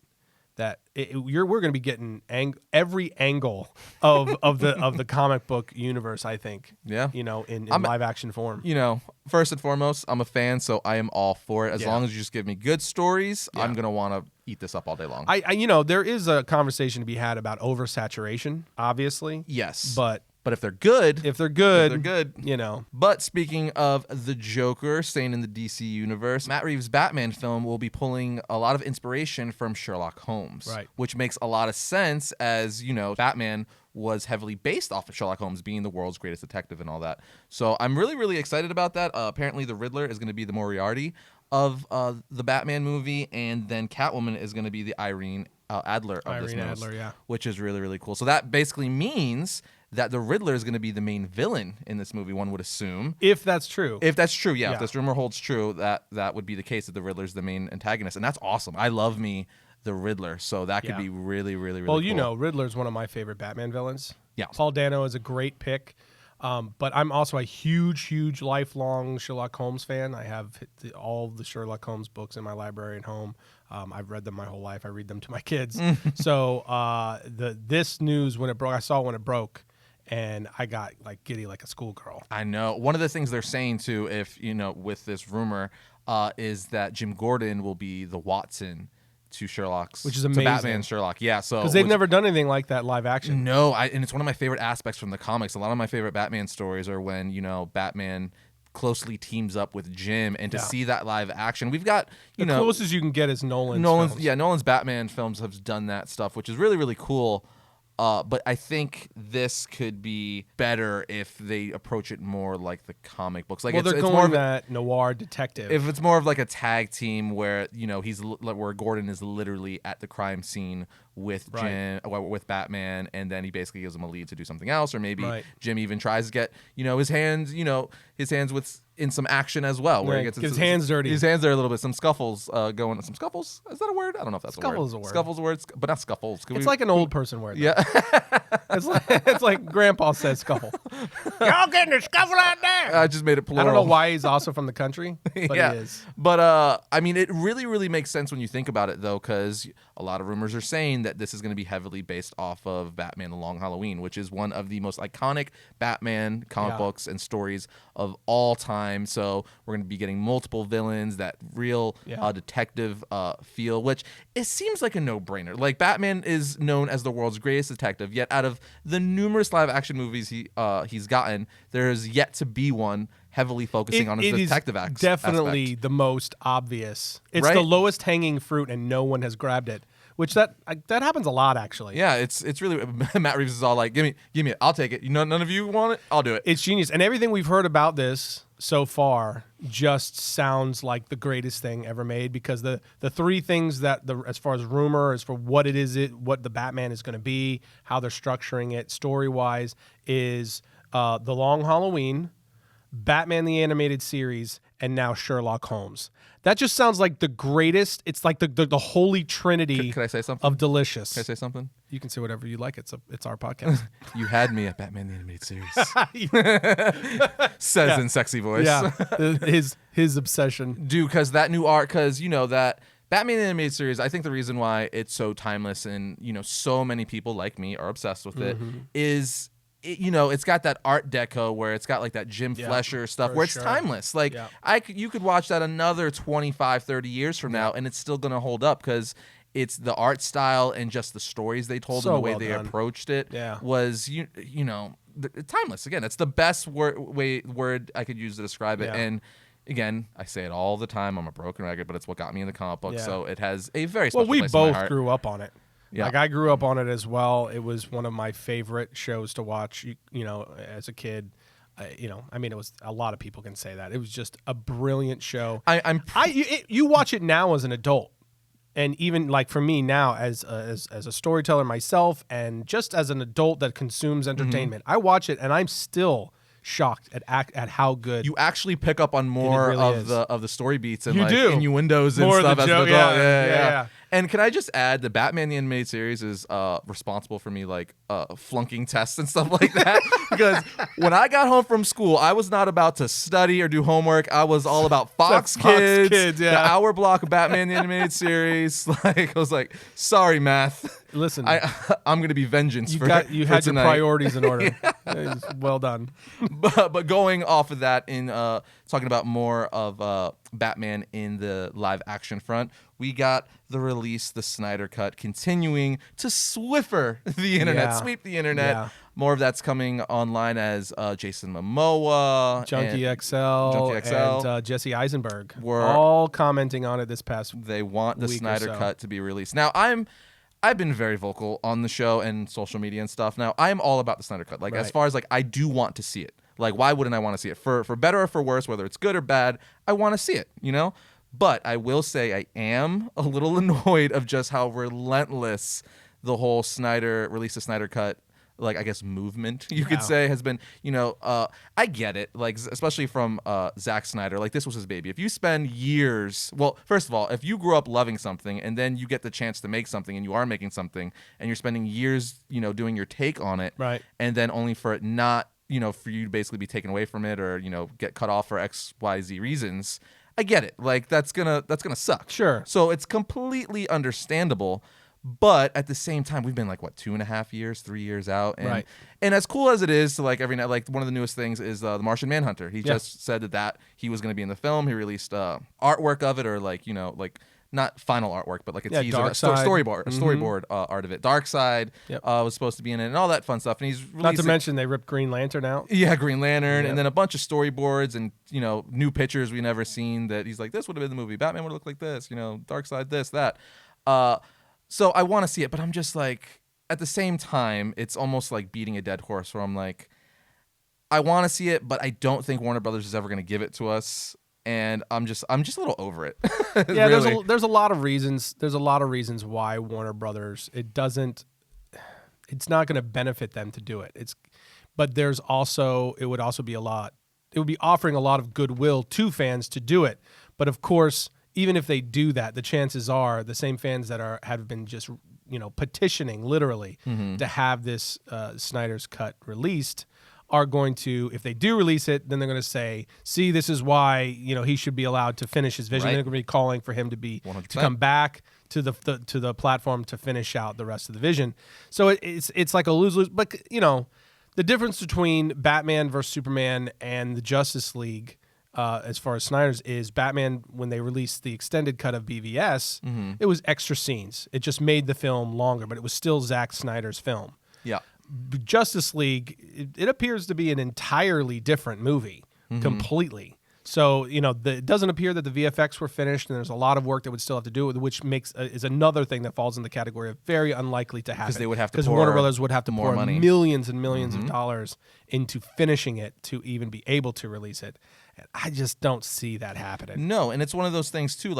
that we're going to be getting every angle of the comic book universe, I think. Yeah. In live action form. First and foremost, I'm a fan, so I am all for it. As long as you just give me good stories, I'm going to want to eat this up all day long. There is a conversation to be had about oversaturation, obviously. Yes. But if they're good. But speaking of the Joker, staying in the DC universe, Matt Reeves' Batman film will be pulling a lot of inspiration from Sherlock Holmes. Right. Which makes a lot of sense as, Batman was heavily based off of Sherlock Holmes being the world's greatest detective and all that. So I'm really, really excited about that. Apparently the Riddler is going to be the Moriarty of the Batman movie, and then Catwoman is going to be the Irene Adler of this movie. Which is really, really cool. So that basically means that the Riddler is going to be the main villain in this movie, one would assume. If that's true. If that's true, yeah. If this rumor holds true, that would be the case, that the Riddler's the main antagonist. And that's awesome. I love me the Riddler, so that could be really, really, really cool. Well, Riddler's one of my favorite Batman villains. Yeah. Paul Dano is a great pick. But I'm also a huge, lifelong Sherlock Holmes fan. I have all the Sherlock Holmes books in my library at home. I've read them my whole life. I read them to my kids. So this news, when it broke, I saw it when it broke, and I got like giddy like a schoolgirl. I know. One of the things they're saying too, if with this rumor, is that Jim Gordon will be the Watson to Sherlock's, which is amazing. To Batman Sherlock, yeah. So because they've never done anything like that live action. No, and it's one of my favorite aspects from the comics. A lot of my favorite Batman stories are when Batman closely teams up with Jim, and to see that live action, we've got the closest you can get is Nolan's films. Nolan's Batman films have done that stuff, which is really, really cool. But I think this could be better if they approach it more like the comic books. Like, they're going more that noir detective. If it's more of like a tag team where where Gordon is literally at the crime scene with Jim, with Batman, and then he basically gives him a lead to do something else, or maybe Jim even tries to get his hands in some action as well, where he gets his hands dirty. His hands are a little bit. Some scuffles going. Some scuffles? Is that a word? I don't know if that's a word. Scuffles a word, but not scuffles. It's like an old person word. Yeah. it's like Grandpa says scuffle. Y'all getting a scuffle out there? I just made it plural. I don't know why he's also from the country, but he is. But I mean, it really, really makes sense when you think about it, though, because a lot of rumors are saying that this is going to be heavily based off of Batman: The Long Halloween, which is one of the most iconic Batman comic books and stories of all time. So we're going to be getting multiple villains, that real detective feel, which it seems like a no-brainer. Like, Batman is known as the world's greatest detective, yet out of the numerous live-action movies he's gotten, there is yet to be one heavily focusing on his detective aspect. Definitely the most obvious. It's the lowest hanging fruit, and no one has grabbed it. Which that happens a lot, actually. Yeah, it's really Matt Reeves is all like, give me it, I'll take it. None of you want it, I'll do it. It's genius, and everything we've heard about this so far just sounds like the greatest thing ever made. Because the three things that as far as rumor, as for what it is, what the Batman is going to be, how they're structuring it story wise, is The Long Halloween, Batman the Animated Series, and now Sherlock Holmes. That just sounds like the greatest. It's like the holy trinity Could I say something? of delicious. Can I say something? You can say whatever you like. It's our podcast. You had me at Batman the Animated Series. Says in sexy voice. Yeah, his obsession. Dude, because that new art, because, that Batman the Animated Series, I think the reason why it's so timeless and, so many people like me are obsessed with it is... it's got that Art Deco where it's got like that Jim Fleischer stuff where it's timeless. Like you could watch that another 25, 30 years from now and it's still going to hold up because it's the art style and just the stories they told and the way they approached it was, timeless. Again, it's the best word I could use to describe it. And again, I say it all the time. I'm a broken record, but it's what got me in the comic book. So it has a very special place in my heart. We both grew up on it. Yeah. Like I grew up on it as well. It was one of my favorite shows to watch, as a kid. It was a lot of people can say that. It was just a brilliant show. You watch it now as an adult. And even like for me now as a storyteller myself and just as an adult that consumes entertainment, I watch it and I'm still shocked at how good you actually pick up on more really of the story beats and do. innuendos and More stuff as an adult. Yeah. And can I just add the Batman the Animated Series is responsible for me flunking tests and stuff like that because when I got home from school I was not about to study or do homework. I was all about Fox Kids, the hour block of Batman the Animated Series. I was like, sorry math. Listen, I'm going to be vengeance you for had your tonight. priorities in order. Well done. But going off of that in talking about more of Batman in the live action front, we got the Snyder Cut, continuing to Swiffer the internet, sweep the internet. Yeah. More of that's coming online as Jason Momoa, Junkie XL, and Jesse Eisenberg were all commenting on it this past They want the Snyder Cut to be released. Now, I've been very vocal on the show and social media and stuff. Now, I'm all about the Snyder Cut. As far as I do want to see it. Why wouldn't I want to see it? For better or for worse, whether it's good or bad, I want to see it, But I will say I am a little annoyed of just how relentless the whole release the Snyder Cut, movement, you could say, has been. I get it, especially from Zack Snyder. This was his baby. If you spend years, well, first of all, if you grew up loving something and then you get the chance to make something and you are making something and you're spending years, doing your take on it, right, and then only for it not, for you to basically be taken away from it or, get cut off for XYZ reasons, I get it. That's gonna suck. Sure. So it's completely understandable. But at the same time, we've been 2.5 years, 3 years out. And, right. And as cool as it is to every night, one of the newest things is the Martian Manhunter. He just said that he was going to be in the film. He released artwork of it or not final artwork, but a teaser, storyboard art of it. Darkseid was supposed to be in it and all that fun stuff. And he's not to mention they ripped Green Lantern out. Yeah, Green Lantern, and then a bunch of storyboards and new pictures we never seen that he's this would have been the movie. Batman would look like this. Darkseid, this, that. So I want to see it, but I'm just at the same time, it's almost like beating a dead horse. Where I'm I want to see it, but I don't think Warner Brothers is ever going to give it to us. And I'm just a little over it. Yeah, really. there's a lot of reasons. There's a lot of reasons why Warner Brothers it's not going to benefit them to do it. But it would also be it would be offering a lot of goodwill to fans to do it. But of course, even if they do that, the chances are the same fans that have been just petitioning literally to have this Snyder's Cut released are going to, if they do release it, then they're going to say, see, this is why he should be allowed to finish his vision. Right. They're going to be calling for him to 100%. come back to the platform to finish out the rest of the vision. So it's like a lose-lose. But the difference between Batman versus Superman and the Justice League, as far as Snyder's, is Batman, when they released the extended cut of BVS, it was extra scenes. It just made the film longer, but it was still Zack Snyder's film. Yeah. Justice League, it appears to be an entirely different movie, completely. So, it doesn't appear that the VFX were finished, and there's a lot of work that would still have to do with it, which is another thing that falls in the category of very unlikely to happen. Because they would have to Because Warner Brothers would have to pour money. Millions and millions of dollars into finishing it to even be able to release it. And I just don't see that happening. No, and it's one of those things too.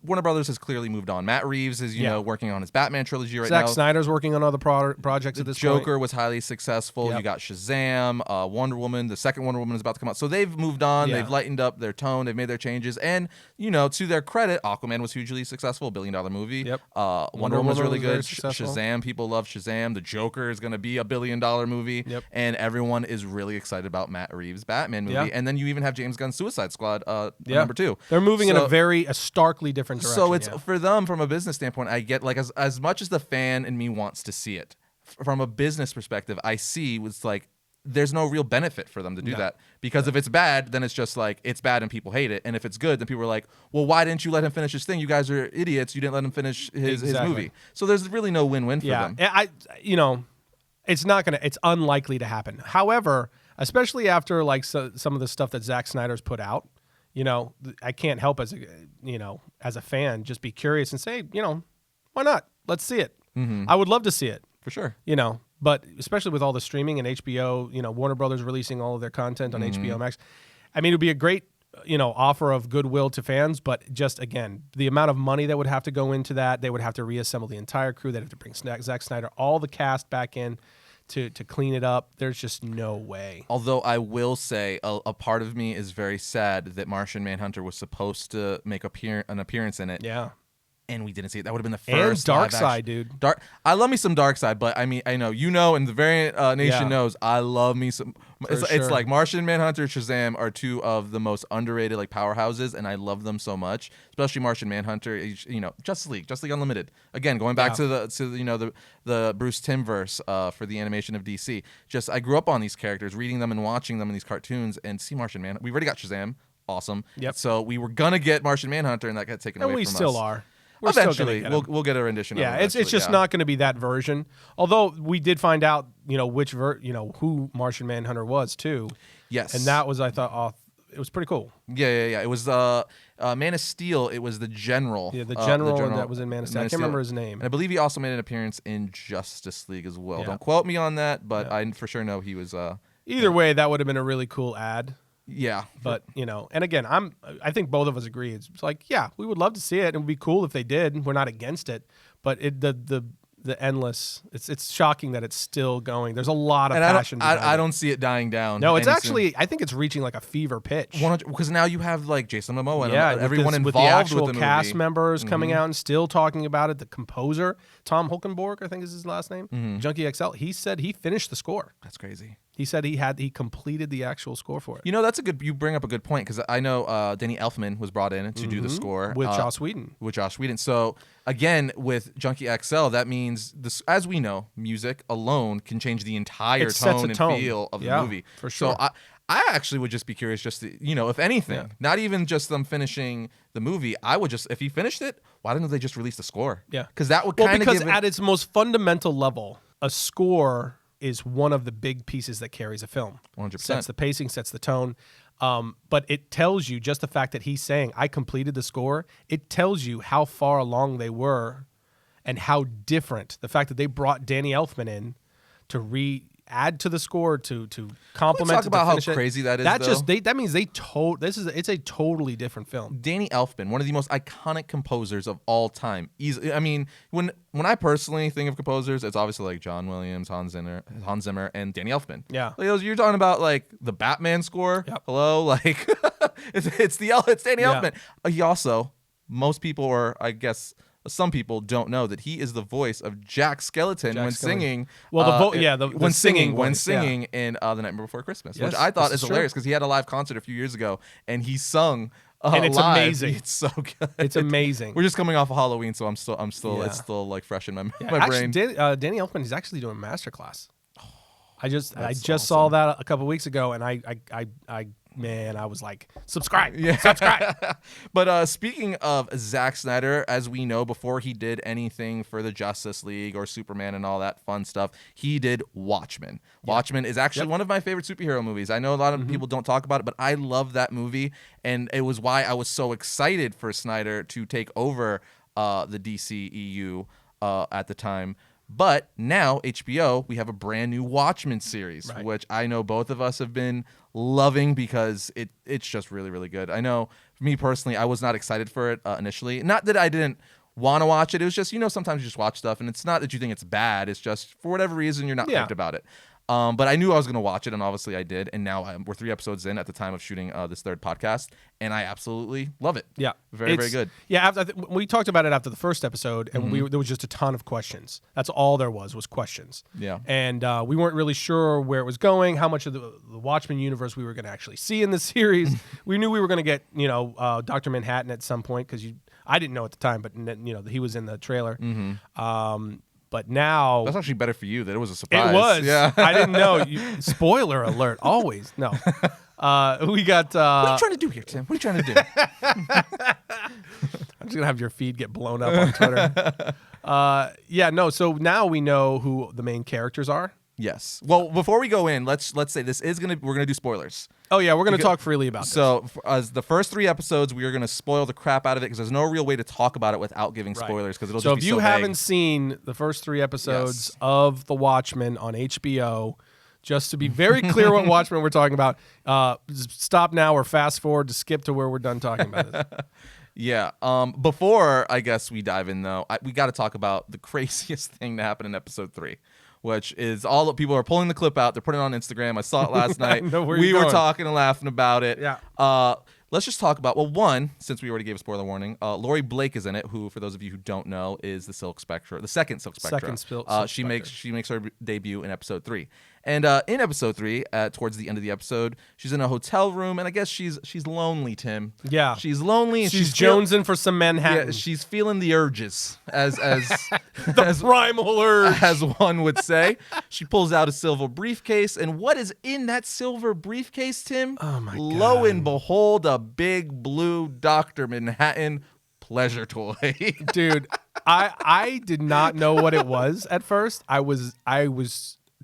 Warner Brothers has clearly moved on. Matt Reeves is, you know, working on his Batman trilogy right now. Zack Snyder's working on other projects at this point. Joker was highly successful. Yep. You got Shazam, Wonder Woman. The second Wonder Woman is about to come out. So they've moved on. Yeah. They've lightened up their tone. They've made their changes. And, you know, to their credit, Aquaman was hugely successful, $1 billion movie. Yep. Wonder Woman was really good. Successful. Shazam, people love Shazam. The Joker is going to be $1 billion movie. Yep. And everyone is really excited about Matt Reeves' Batman movie. Yeah. And then you even have James Gunn's Suicide Squad number 2. They're moving in a starkly different direction. So it's for them, from a business standpoint, I get, like, as much as the fan in me wants to see it, from a business perspective, I see it's like there's no real benefit for them to do that, because if it's bad, then it's just like it's bad and people hate it, and if it's good, then people are like, well, why didn't you let him finish his thing? You guys are idiots. You didn't let him finish his movie. So there's really no win-win for them. Yeah, it's unlikely to happen. However, especially after like some of the stuff that Zack Snyder's put out, you know, I can't help as a fan just be curious and say, you know, why not? Let's see it. Mm-hmm. I would love to see it. For sure. You know, but especially with all the streaming and HBO, you know, Warner Brothers releasing all of their content on HBO Max. I mean, it would be a great, you know, offer of goodwill to fans, but just, again, the amount of money that would have to go into that, they would have to reassemble the entire crew. They'd have to bring Zack Snyder, all the cast back in to clean it up. There's just no way. Although I will say a part of me is very sad that Martian Manhunter was supposed to make an appearance in it. Yeah. And we didn't see it. That would have been the first. And Darkseid, dude. I love me some Darkseid, but I mean, I know you know, and the Variant Nation knows. I love me some. It's like Martian Manhunter, Shazam are two of the most underrated like powerhouses, and I love them so much. Especially Martian Manhunter. You know, Justice League Unlimited. Again, going back to the Bruce Timm verse for the animation of DC. Just I grew up on these characters, reading them and watching them in these cartoons, and see Martian Manhunter. We already got Shazam. Awesome. Yep. So we were gonna get Martian Manhunter, and that got taken away from us. And we still are. Eventually, we'll get a rendition. Yeah, of it it's just not going to be that version. Although we did find out, you know, who Martian Manhunter was too. Yes, and that was, I thought, it was pretty cool. Yeah. It was Man of Steel. It was the general. Yeah, the general that was in Man of Steel. I can't remember his name. And I believe he also made an appearance in Justice League as well. Yeah. Don't quote me on that, but I for sure know he was. Either way, that would have been a really cool ad. Yeah, but you know, and again, I think both of us agree. It's like, yeah, we would love to see it. It would be cool if they did. We're not against it, but the endless. It's shocking that it's still going. There's a lot of passion. I don't see it dying down. No, it's actually. I think it's reaching like a fever pitch. Because now you have like Jason Momoa and everyone involved with the actual with the cast movie. members coming out and still talking about it. The composer Tom Holkenborg, I think is his last name. Junkie XL. He said he finished the score. That's crazy. He said he completed the actual score for it. You know, you bring up a good point, because I know Danny Elfman was brought in to do the score. With Joss Whedon. So, again, with Junkie XL, that means, as we know, music alone can change the entire tone and feel of the movie. For sure. So I actually would just be curious, just to, you know, if anything, not even just them finishing the movie, I would just, if he finished it, why didn't they just release the score? Yeah. Because that would kind of because at its most fundamental level, a score is one of the big pieces that carries a film. 100%. Sets the pacing, sets the tone. But it tells you, just the fact that he's saying, I completed the score, it tells you how far along they were and how different. The fact that they brought Danny Elfman in to add to the score, to complement. Talk about how crazy that is. That means it's a totally different film. Danny Elfman, one of the most iconic composers of all time. I mean, when I personally think of composers, it's obviously like John Williams, Hans Zimmer, and Danny Elfman. Yeah, like, you're talking about like the Batman score. Yep. Hello, like it's Danny Elfman. He also, most people, or I guess some people, don't know that he is the voice of Jack Skellington when singing. Well, when singing in The Nightmare Before Christmas, which I thought is hilarious, because he had a live concert a few years ago and he sung. And it's live. amazing. It's so good. It's amazing. We're just coming off of Halloween, so it's still like fresh in my brain. Danny Elfman is actually doing a masterclass. I just awesome. saw that a couple weeks ago, and I was like, subscribe. But speaking of Zack Snyder, as we know, before he did anything for the Justice League or Superman and all that fun stuff, he did Watchmen. Watchmen is actually one of my favorite superhero movies. I know a lot of people don't talk about it, but I love that movie, and it was why I was so excited for Snyder to take over the DCEU at the time. But now, HBO, we have a brand new Watchmen series, which I know both of us have been loving because it's just really, really good. I know for me personally, I was not excited for it initially. Not that I didn't want to watch it. It was just, sometimes you just watch stuff and it's not that you think it's bad. It's just for whatever reason you're not hyped about it. But I knew I was going to watch it, and obviously I did. And now we're 3 episodes in at the time of shooting this third podcast, and I absolutely love it. Yeah, very good. Yeah, we talked about it after the first episode, and there was just a ton of questions. That's all there was questions. Yeah, and we weren't really sure where it was going, how much of the Watchmen universe we were going to actually see in the series. We knew we were going to get Dr. Manhattan at some point because I didn't know at the time, but he was in the trailer. But now that's actually better for you that it was a surprise. It was. Yeah. I didn't know. Spoiler alert. Always. No. We got. What are you trying to do here, Tim? What are you trying to do? I'm just gonna have your feed get blown up on Twitter. No. So now we know who the main characters are. Yes. Well, before we go in, let's say we're gonna do spoilers. Oh yeah, we're gonna talk freely about this. So as the first 3 episodes, we are gonna spoil the crap out of it because there's no real way to talk about it without giving spoilers because it'll just be so if you vague. haven't seen the first 3 episodes of The Watchmen on HBO, just to be very clear what Watchmen we're talking about, stop now or fast forward to skip to where we're done talking about this. Yeah. Before I guess we dive in though, we got to talk about the craziest thing that happened in episode 3. Which is all the people are pulling the clip out. They're putting it on Instagram. I saw it last night. We were talking and laughing about it. Yeah. Let's just talk about, one, since we already gave a spoiler warning, Laurie Blake is in it, who, for those of you who don't know, is the Silk Spectre, the second Silk Spectre. She makes her debut in episode 3. And in episode 3, towards the end of the episode, she's in a hotel room, and I guess she's lonely, Tim. Yeah. She's lonely. And she's jonesing for some Manhattan. Yeah, she's feeling the urges, as the primal urge, as one would say. She pulls out a silver briefcase, and what is in that silver briefcase, Tim? Oh my God! Lo and behold, a big blue Dr. Manhattan pleasure toy. Dude, I did not know what it was at first. I was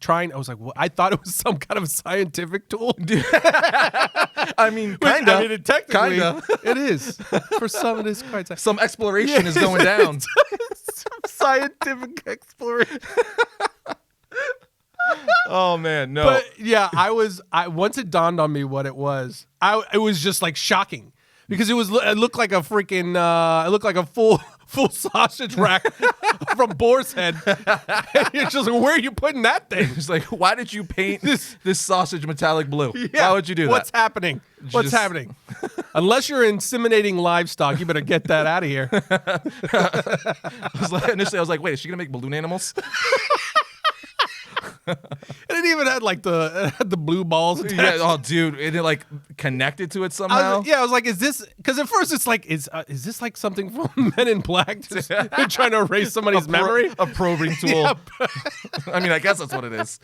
trying. I was like, well, I thought it was some kind of scientific tool. I mean, kinda. I mean, technically, it is. For some, it is quite. Some exploration is going down. Some scientific exploration. Oh man, no. But yeah, once it dawned on me what it was, it was just like shocking because it looked like a freaking full sausage rack from Boar's Head. You're just like, where are you putting that thing? It's like, why did you paint this sausage metallic blue? Yeah, why would you do that? What's happening? What's happening? Unless you're inseminating livestock, you better get that out of here. Initially, I was like, wait, is she gonna make balloon animals? And it even had like the blue balls attached. Yeah, oh dude, it like connected to it somehow. I was like, is this? Because at first it's like, is this like something from Men in Black? They're trying to erase somebody's memory. A probing tool. Yeah. I mean, I guess that's what it is.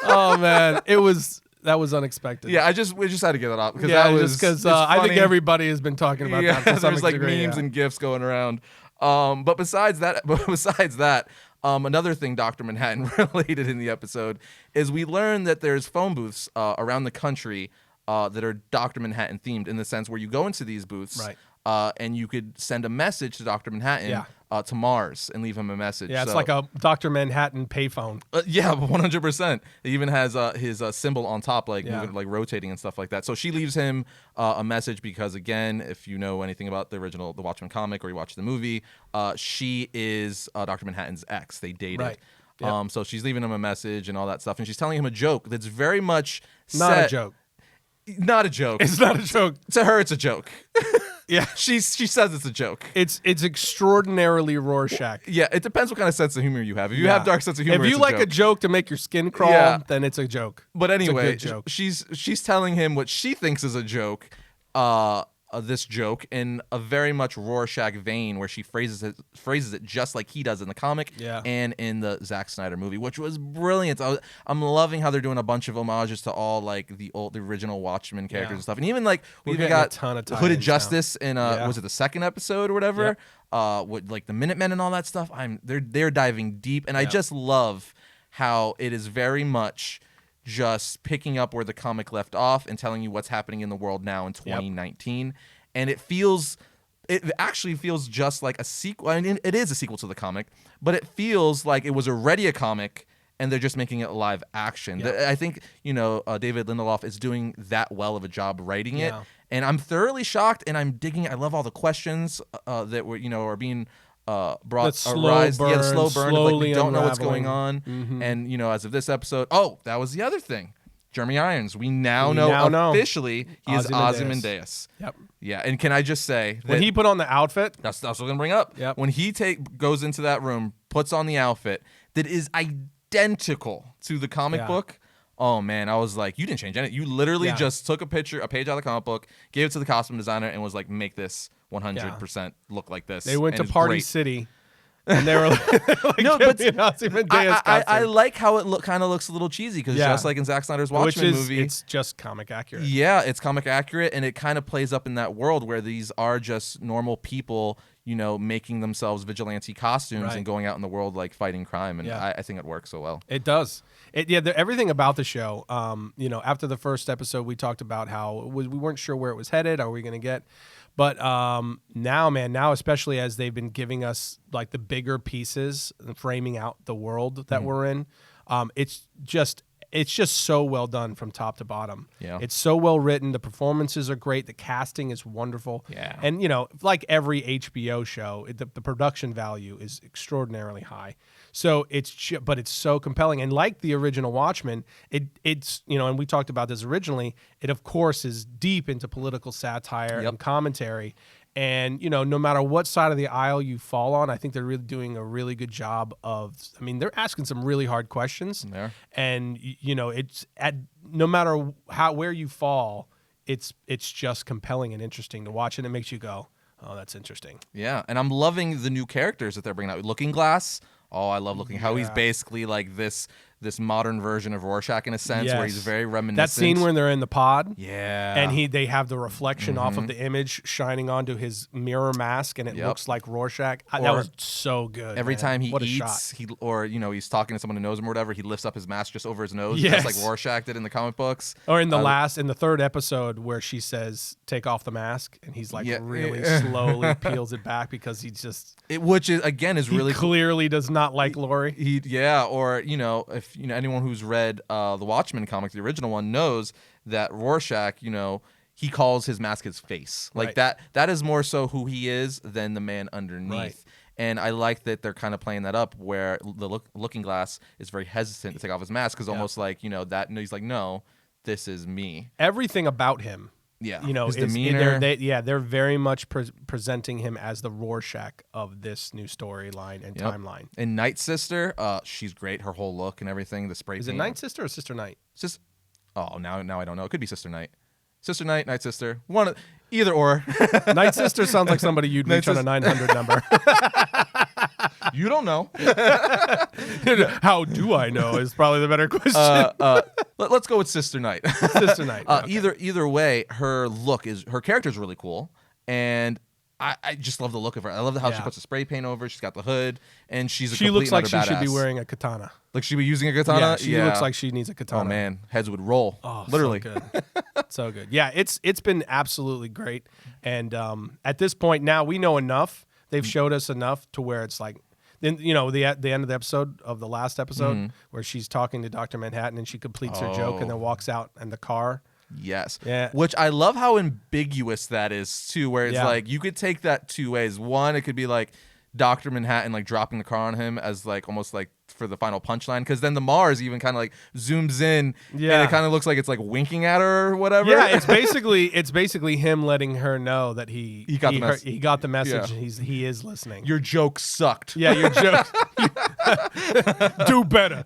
Oh man, that was unexpected. Yeah, we just had to get that out because because I think everybody has been talking about that. To some there's like degree, memes and gifs going around. But besides that. Another thing Dr. Manhattan related in the episode is we learn that there's phone booths around the country that are Dr. Manhattan themed in the sense where you go into these booths and you could send a message to Dr. Manhattan to Mars and leave him a message. Yeah, it's like a Dr. Manhattan payphone. Yeah, 100%. It even has his symbol on top, moving, rotating and stuff like that. So she leaves him a message because, again, if you know anything about the Watchmen comic or you watch the movie, she is Dr. Manhattan's ex. They dated. Right. Yep. So she's leaving him a message and all that stuff, and she's telling him a joke that's very much not a joke. Not a joke. It's not a joke. To her, it's a joke. Yeah, she says it's a joke. It's extraordinarily Rorschach. Yeah, it depends what kind of sense of humor you have. If you have dark sense of humor, if you like a joke to make your skin crawl, then it's a joke. But anyway, it's a good joke. she's telling him what she thinks is a joke. This joke in a very much Rorschach vein, where she phrases it just like he does in the comic and in the Zack Snyder movie, which was brilliant. I'm loving how they're doing a bunch of homages to all like the original Watchmen characters and stuff, and even like we even got a ton of Hooded Justice in was it the second episode or whatever? With like the Minutemen and all that stuff. They're diving deep, and I just love how it is very much just picking up where the comic left off and telling you what's happening in the world now in 2019. And it actually feels just like a sequel. I mean, it is a sequel to the comic, but it feels like it was already a comic and they're just making it live action. I think David Lindelof is doing that well of a job writing it, and I'm thoroughly shocked, and I'm digging. I love all the questions that were are being brought the slow burn of, like, we don't know what's going on. And as of this episode, that was the other thing. Jeremy Irons, we now know officially he is Ozymandias. Yep. Yeah, and can I just say when he put on the outfit, that's what I'm gonna bring up. Yep. When he goes into that room, puts on the outfit that is identical to the comic book. Oh man, I was like, you didn't change anything. You literally just took a page out of the comic book, gave it to the costume designer, and was like, make this 100% look like this. They went and to Party City. And they were like, no, but I like how it kind of looks a little cheesy because just like in Zack Snyder's Watchmen movie, it's just comic accurate. Yeah, it's comic accurate, and it kind of plays up in that world where these are just normal people, making themselves vigilante costumes and going out in the world like fighting crime, and I think it works so well. It does. Everything about the show. After the first episode, we talked about how we weren't sure where it was headed. Are we going to get? But now especially as they've been giving us like the bigger pieces and framing out the world that we're in, it's just so well done from top to bottom. Yeah. It's so well written. The performances are great. The casting is wonderful. Yeah. And, like every HBO show, the production value is extraordinarily high. So but it's so compelling. And like the original Watchmen, it's and we talked about this originally, it of course is deep into political satire and commentary. And, no matter what side of the aisle you fall on, I think they're really doing a really good job they're asking some really hard questions. Yeah. And, it's no matter where you fall, it's just compelling and interesting to watch. And it makes you go, oh, that's interesting. Yeah. And I'm loving the new characters that they're bringing out. Looking Glass. Oh, I love how he's basically like this modern version of Rorschach in a sense, where he's very reminiscent. That scene when they're in the pod, and they have the reflection off of the image shining onto his mirror mask, and it looks like Rorschach. That was so good. Every time he eats, shot. He's talking to someone who knows him or whatever, he lifts up his mask just over his nose, just like Rorschach did in the comic books. Or in the third episode where she says, "Take off the mask," and he's like really slowly peels it back because he just which is again is really clearly does not like Laurie. If anyone who's read the Watchmen comic, the original one, knows that Rorschach, he calls his mask his face. Like that is more so who he is than the man underneath. Right. And I like that they're kind of playing that up where the Looking Glass is very hesitant to take off his mask because almost like, he's like, no, this is me. Everything about him. Yeah, his demeanor. They're very much presenting him as the Rorschach of this new storyline and timeline. And Night Sister, she's great. Her whole look and everything. The spray. Is it Night Sister or Sister Night? Now I don't know. It could be Sister Night. Sister Night, Night Sister. Either or. Night Sister sounds like somebody you'd reach on a 900 number. You don't know. How do I know is probably the better question. Let's go with Sister Night. Sister Night. Okay. Either way, her character is really cool, and I just love the look of her. I love how she puts a spray paint over. She's got the hood, and she looks like she should be wearing a katana. Like she'd be using a katana. Yeah, she looks like she needs a katana. Oh man, heads would roll. Oh, literally. So good. So good. Yeah, it's been absolutely great. And at this point now, we know enough. They've showed us enough to where it's like, then the end of the episode of the last episode where she's talking to Dr. Manhattan and she completes her joke and then walks out in the car. Yes. Yeah. Which I love how ambiguous that is too, where it's like you could take that two ways. One, it could be like Dr. Manhattan like dropping the car on him as like almost like for the final punchline, because then the Mars even kind of like zooms in and it kind of looks like it's like winking at her or whatever. Yeah, it's basically him letting her know that he got the message and he is listening. Your joke sucked. Yeah, your joke. Do better.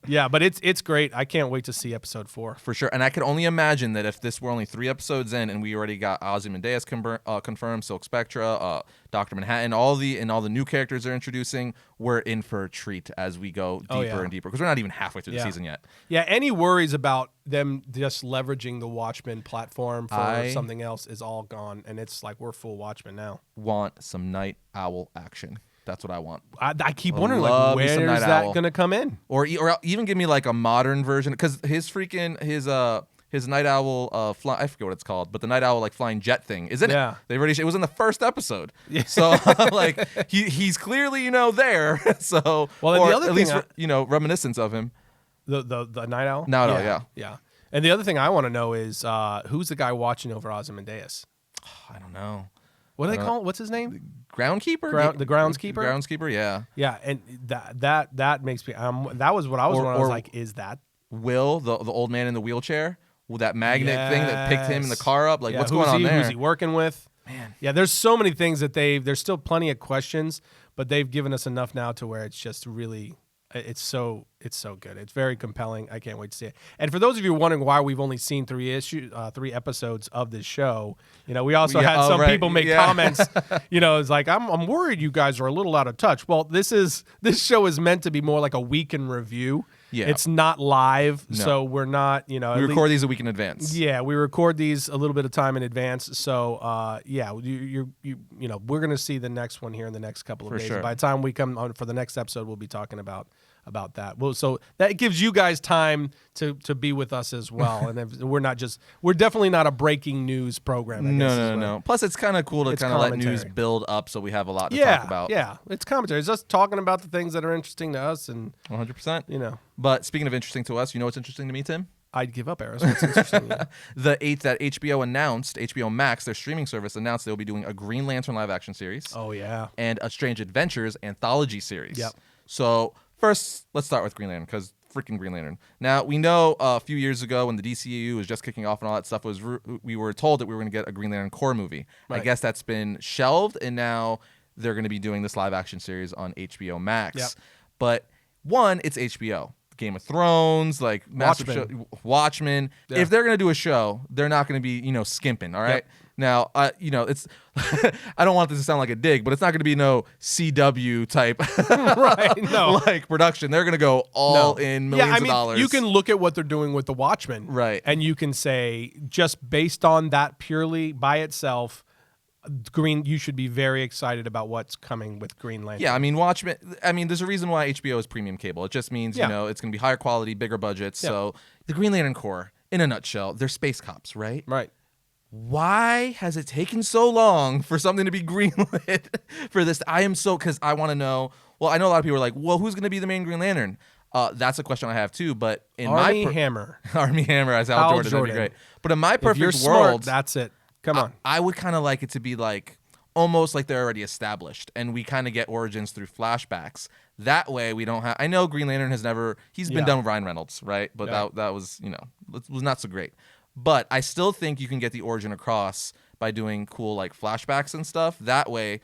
Yeah, but it's great. I can't wait to see episode 4 for sure. And I could only imagine that if this were only 3 episodes in and we already got Ozymandias confirmed, Silk Spectra, Dr. Manhattan, all the new characters they're introducing, we're in for a treat as we go deeper and deeper, because we're not even halfway through the season yet. Yeah, any worries about them just leveraging the Watchmen platform for something else is all gone, and it's like we're full Watchmen now. Want some Night Owl action. That's what I want. I keep wondering, like, where is that going to come in? Or even give me like a modern version, because his his night owl I forget what it's called, but the night owl like flying jet thing, isn't it? They already it was in the first episode. Yeah. So like he's clearly there. So well, and or the other at thing least reminiscence of him. The night owl. No, yeah. Yeah. And the other thing I want to know is who's the guy watching over Ozymandias? I don't know. What do they call it? What's his name? Groundkeeper? The groundskeeper? Groundskeeper, yeah. Yeah, and that makes me that was what I was wondering. I was like, is that Will, the old man in the wheelchair with that magnet thing that picked him in the car up? Like, what's going on there? Who's he working with? Man. Yeah, there's so many things that there's still plenty of questions, but they've given us enough now to where it's just really it's so good. It's very compelling. I can't wait to see it. And for those of you wondering why we've only seen 3 episodes of this show, we also had some people make comments. It's like I'm worried you guys are a little out of touch. Well, this show is meant to be more like a week in review. Yeah. It's not live, so we're not, we record these a week in advance. Yeah, we record these a little bit of time in advance. So, we're going to see the next one here in the next couple of days. Sure. By the time we come on for the next episode, we'll be talking about that. Well, so that gives you guys time to be with us as well. And we're definitely not a breaking news program. No. Plus, it's kind of cool to kind of let news build up so we have a lot to talk about. Yeah, it's commentary. It's just talking about the things that are interesting to us. And 100%. But speaking of interesting to us, what's interesting to me, Tim? I'd give up, Arris. What's interesting to you? That HBO announced, HBO Max, their streaming service, announced they'll be doing a Green Lantern live-action series. Oh, yeah. And a Strange Adventures anthology series. Yep. So first, let's start with Green Lantern, because freaking Green Lantern. Now, we know a few years ago when the DCEU was just kicking off and all that stuff, we were told that we were going to get a Green Lantern Corps movie. Right. I guess that's been shelved, and now they're going to be doing this live-action series on HBO Max. Yep. But one, it's HBO. Game of Thrones, like massive Watchmen. Yeah. If they're gonna do a show, they're not gonna be skimping. All right. Yep. Now, it's I don't want this to sound like a dig, but it's not gonna be no CW type right? No, like production. They're gonna go all in millions of dollars. You can look at what they're doing with the Watchmen, right? And you can say just based on that purely by itself. You should be very excited about what's coming with Green Lantern. Yeah, Watchmen. There's a reason why HBO is premium cable. It just means it's going to be higher quality, bigger budgets. Yeah. So the Green Lantern Corps, in a nutshell, they're space cops, right? Right. Why has it taken so long for something to be greenlit for this? Because I want to know. Well, I know a lot of people are like, well, who's going to be the main Green Lantern? That's a question I have too. But in Armie Hammer as Hal Jordan, that'd be great. But in my perfect if you're world, smart, that's it. Come on. I would kind of like it to be like almost like they're already established and we kind of get origins through flashbacks. That way we don't have... I know Green Lantern he's been done with Ryan Reynolds, right? But that was, was not so great. But I still think you can get the origin across by doing cool like flashbacks and stuff. That way...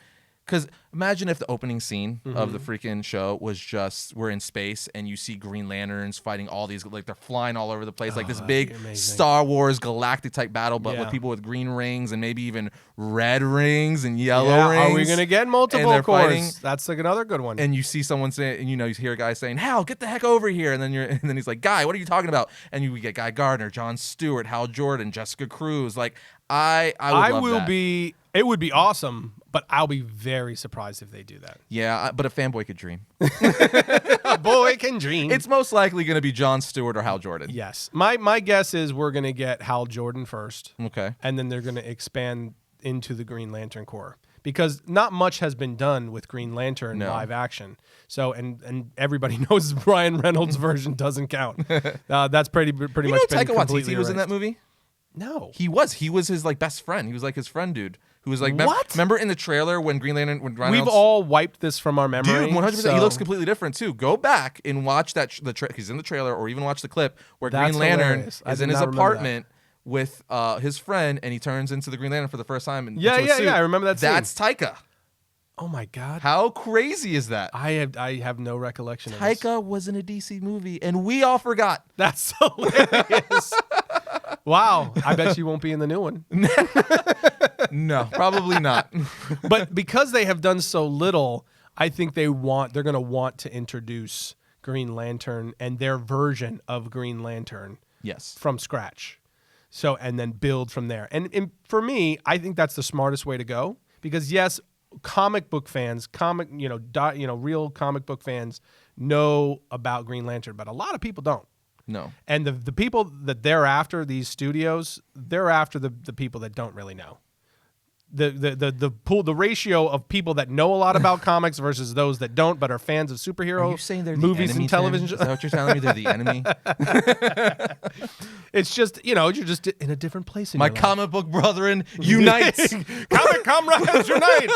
Because imagine if the opening scene of the freaking show was just we're in space and you see Green Lanterns fighting all these, like they're flying all over the place, like this big Star Wars galactic type battle, but with people with green rings and maybe even red rings and yellow rings. Are we going to get multiple cores? That's like another good one. And you see someone saying, you hear a guy saying, Hal, get the heck over here. And then he's like, Guy, what are you talking about? And we get Guy Gardner, Jon Stewart, Hal Jordan, Jessica Cruz. Like, I would love that. It would be awesome, but I'll be very surprised if they do that. Yeah, but a fanboy could dream. A boy can dream. It's most likely going to be Jon Stewart or Hal Jordan. Yes. My guess is we're going to get Hal Jordan first. Okay. And then they're going to expand into the Green Lantern Corps. Because not much has been done with Green Lantern live action. So, and everybody knows Ryan Reynolds' version doesn't count. That's pretty much been Taika completely Waititi was in that movie? No. He was his like best friend. He was like his friend dude. Who was like, what? Remember in the trailer when Ryan We've Reynolds... all wiped this from our memory. Dude, 100%. He looks completely different too. Go back and watch he's in the trailer, or even watch the clip where Green Lantern is in his apartment with his friend, and he turns into the Green Lantern for the first time. Yeah. I remember that scene. That's Taika. Oh my God! How crazy is that? I have no recollection. Taika was in a DC movie, and we all forgot. That's hilarious. Wow, I bet you won't be in the new one. No, probably not. But because they have done so little, I think they're going to want to introduce Green Lantern and their version of Green Lantern, from scratch. So, and then build from there. And for me, I think that's the smartest way to go because yes, comic book fans, real comic book fans know about Green Lantern, but a lot of people don't. No. And the people that they're after, these studios, they're after the people that don't really know. The ratio of people that know a lot about comics versus those that don't but are fans of superhero Are you saying they're movies the enemy, and television Tim? Is that what you're telling me? They're the enemy? It's just, you're just in a different place in My your life. comic book brethren, unite! Comic comrades unite!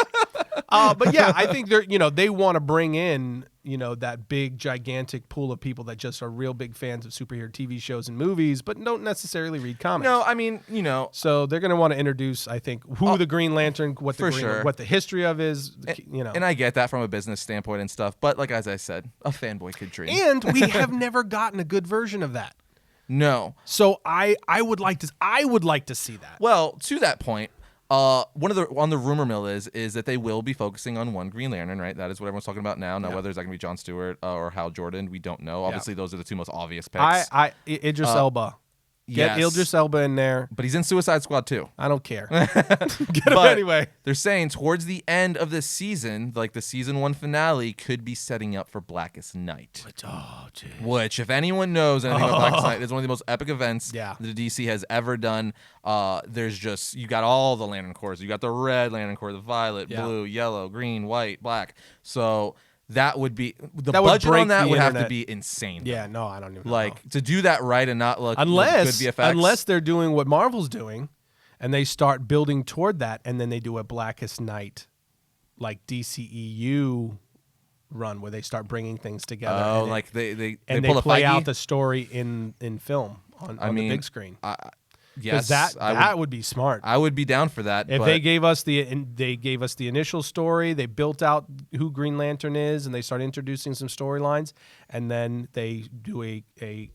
But yeah, I think they want to bring in that big gigantic pool of people that just are real big fans of superhero TV shows and movies, but don't necessarily read comics. No, I mean, So they're going to want to introduce, I think, who the Green Lantern, what the history of is, And I get that from a business standpoint and stuff, but like as I said, a fanboy could dream. And we have never gotten a good version of that. No. So I would like to see that. Well, to that point, one of on the rumor mill is that they will be focusing on one Green Lantern, right? That is what everyone's talking about now. Now, whether it's going to be Jon Stewart or Hal Jordan, we don't know. Obviously, those are the two most obvious picks. Idris Elba. Get Yes. Idris Elba in there. But he's in Suicide Squad too. I don't care. Get him But anyway. they're saying towards the end of this season, like the season 1 finale, could be setting up for Blackest Night. Oh, geez. Which, if anyone knows anything about Blackest Night, is one of the most epic events Yeah. the DC has ever done. There's just, you got all the Lantern Corps. You got the red Lantern Corps, the violet, blue, yellow, green, white, black. So that would be, the budget on that would have to be insane. Yeah, no, I don't even Like, know. to do that right and not look good Unless VFX. they're doing what Marvel's doing, and they start building toward that, and then they do a Blackest Night, like DCEU run, where they start bringing things together. Oh, and like they they pull a play Feige? out the story in film on the big screen. Yes, that would be smart. I would be down for that. If but they gave us the initial story, they built out who Green Lantern is, and they start introducing some storylines, and then they do a